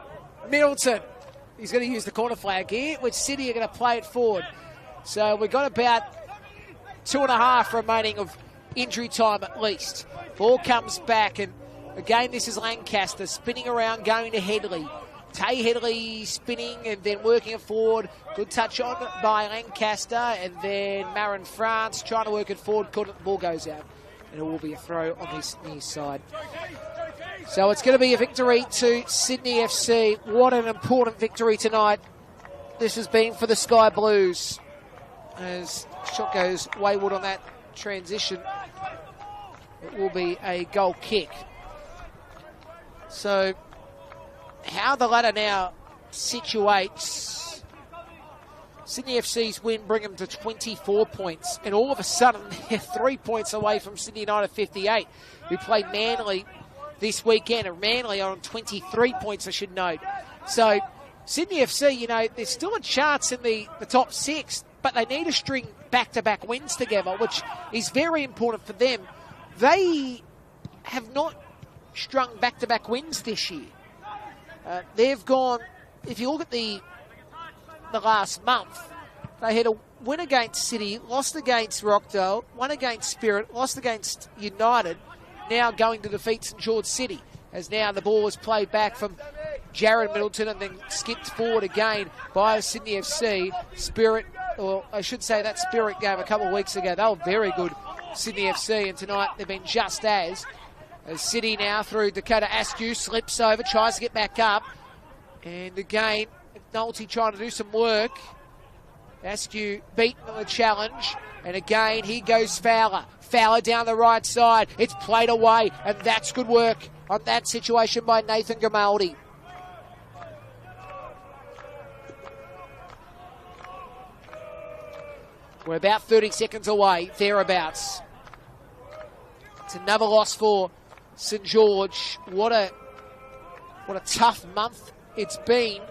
He's going to use the corner flag here, which City are going to play it forward. So we've got about 2.5 remaining of injury time at least. Ball comes back, and again, this is Lancaster spinning around, going to Headley. Tay Headley spinning and then working it forward. Good touch on by Lancaster, and then Marin France trying to work it forward. The ball goes out, and it will be a throw on this near side. So it's going to be a victory to Sydney FC. What an important victory tonight this has been for the Sky Blues. As shot goes wayward on that transition, it will be a goal kick. So how the ladder now situates Sydney FC's win bring them to 24 points, and all of a sudden they're 3 points away from Sydney United 58, who played Manly this weekend, and Manly are on 23 points, I should note. So Sydney FC, there's still a chance in the top 6, but they need to string back-to-back wins together, which is very important for them. They have not strung back-to-back wins this year. They've gone, if you look at the last month, they had a win against City, lost against Rockdale, won against Spirit, lost against United, now going to defeat St George City, as now the ball was played back from Jared Middleton and then skipped forward again by Sydney FC. Spirit, or I should say that Spirit game a couple of weeks ago, they were very good, Sydney FC, and tonight they've been just as City now through Dakota Askew, slips over, tries to get back up, and again McNulty trying to do some work. Askew beaten on the challenge, and again here goes Fowler down the right side. It's played away, and that's good work on that situation by Nathan Grimaldi. We're about 30 seconds away, thereabouts. It's another loss for St George. What a tough month it's been.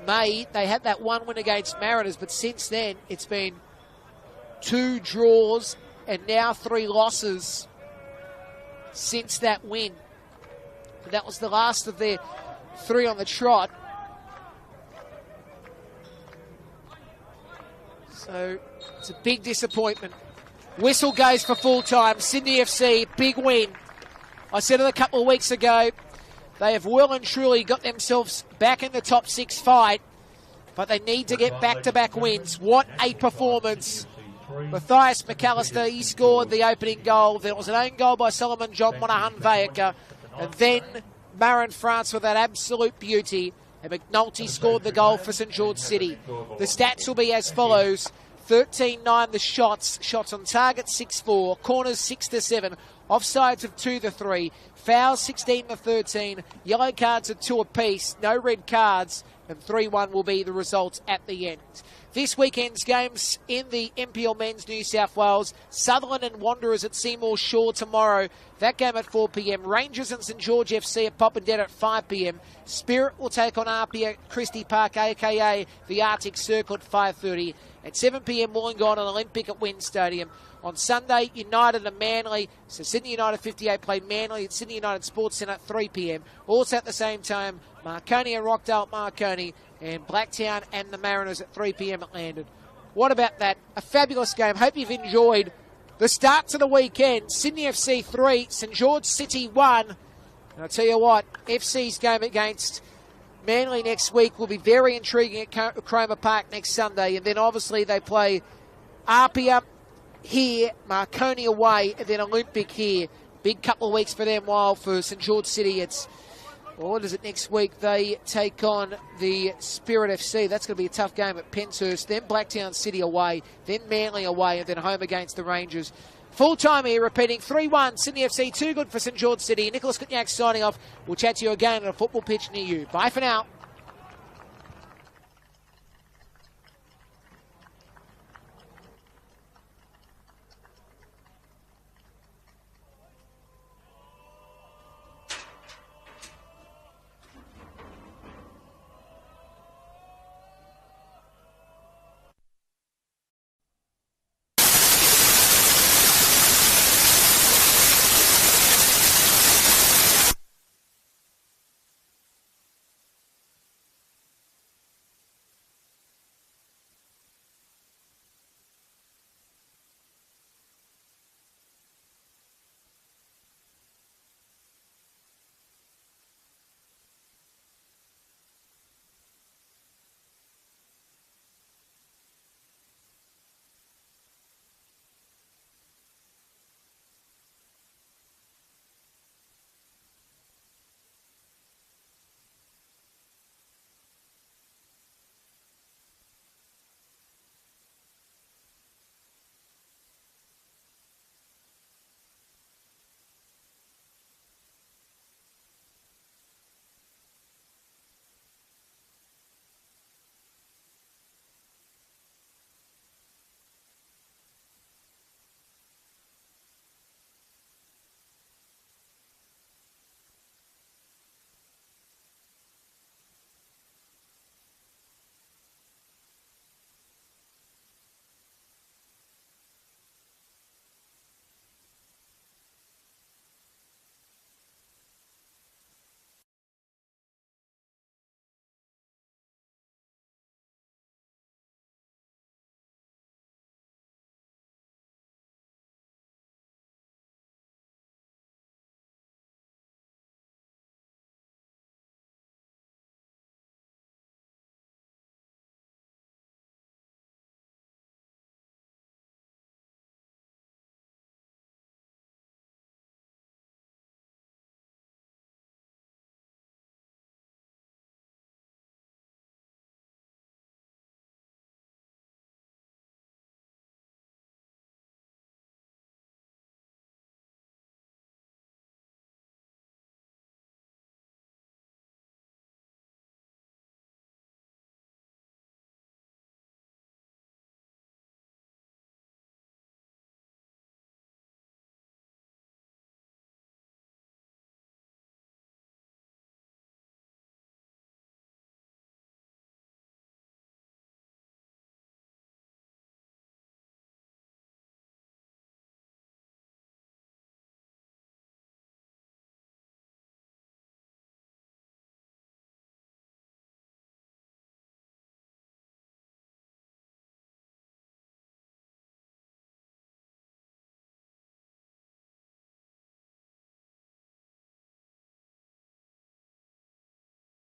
May, they had that one win against Mariners, but since then it's been 2 draws and now 3 losses since that win. And that was the last of their 3 on the trot. So it's a big disappointment. Whistle goes for full time. Sydney FC, big win. I said it a couple of weeks ago, they have well and truly got themselves back in the top 6 fight, but they need to get back-to-back wins. What a performance. Matthias McAllister, he scored the opening goal. There was an own goal by Solomon John Monahan Vayaka, and then Marin France with that absolute beauty, and McNulty scored the goal for St George City. The stats will be as follows: 13-9 the shots on target 6-4, corners 6-7, offsides of 2-3, fouls 16-13, yellow cards of 2 apiece, no red cards, and 3-1 will be the result at the end. This weekend's games in the NPL Men's New South Wales, Sutherland and Wanderers at Seymour Shore tomorrow. That game at 4 p.m. Rangers and St George FC at Poppendet at 5 p.m. Spirit will take on RP at Christie Park, a.k.a. the Arctic Circle at 5:30. At 7 p.m, Wollongong and Olympic at Wynn Stadium. On Sunday, United and Manly. So Sydney United 58 play Manly at Sydney United Sports Centre at 3 p.m. Also at the same time, Marconi and Rockdale at Marconi, and Blacktown and the Mariners at 3 p.m. at Landon. What about that? A fabulous game. Hope you've enjoyed the start to the weekend. Sydney FC 3, St George City 1. And I'll tell you what, FC's game against Manly next week will be very intriguing at Cromer Park next Sunday. And then obviously they play Apia here, Marconi away, and then Olympic here. Big couple of weeks for them, while for St George City it's, well, what is it next week? They take on the Spirit FC. That's going to be a tough game at Penshurst. Then Blacktown City away, then Manly away, and then home against the Rangers. Full time here, repeating 3-1, Sydney FC, 2 good for St George City. Nicholas Kutniak signing off. We'll chat to you again on a football pitch near you. Bye for now.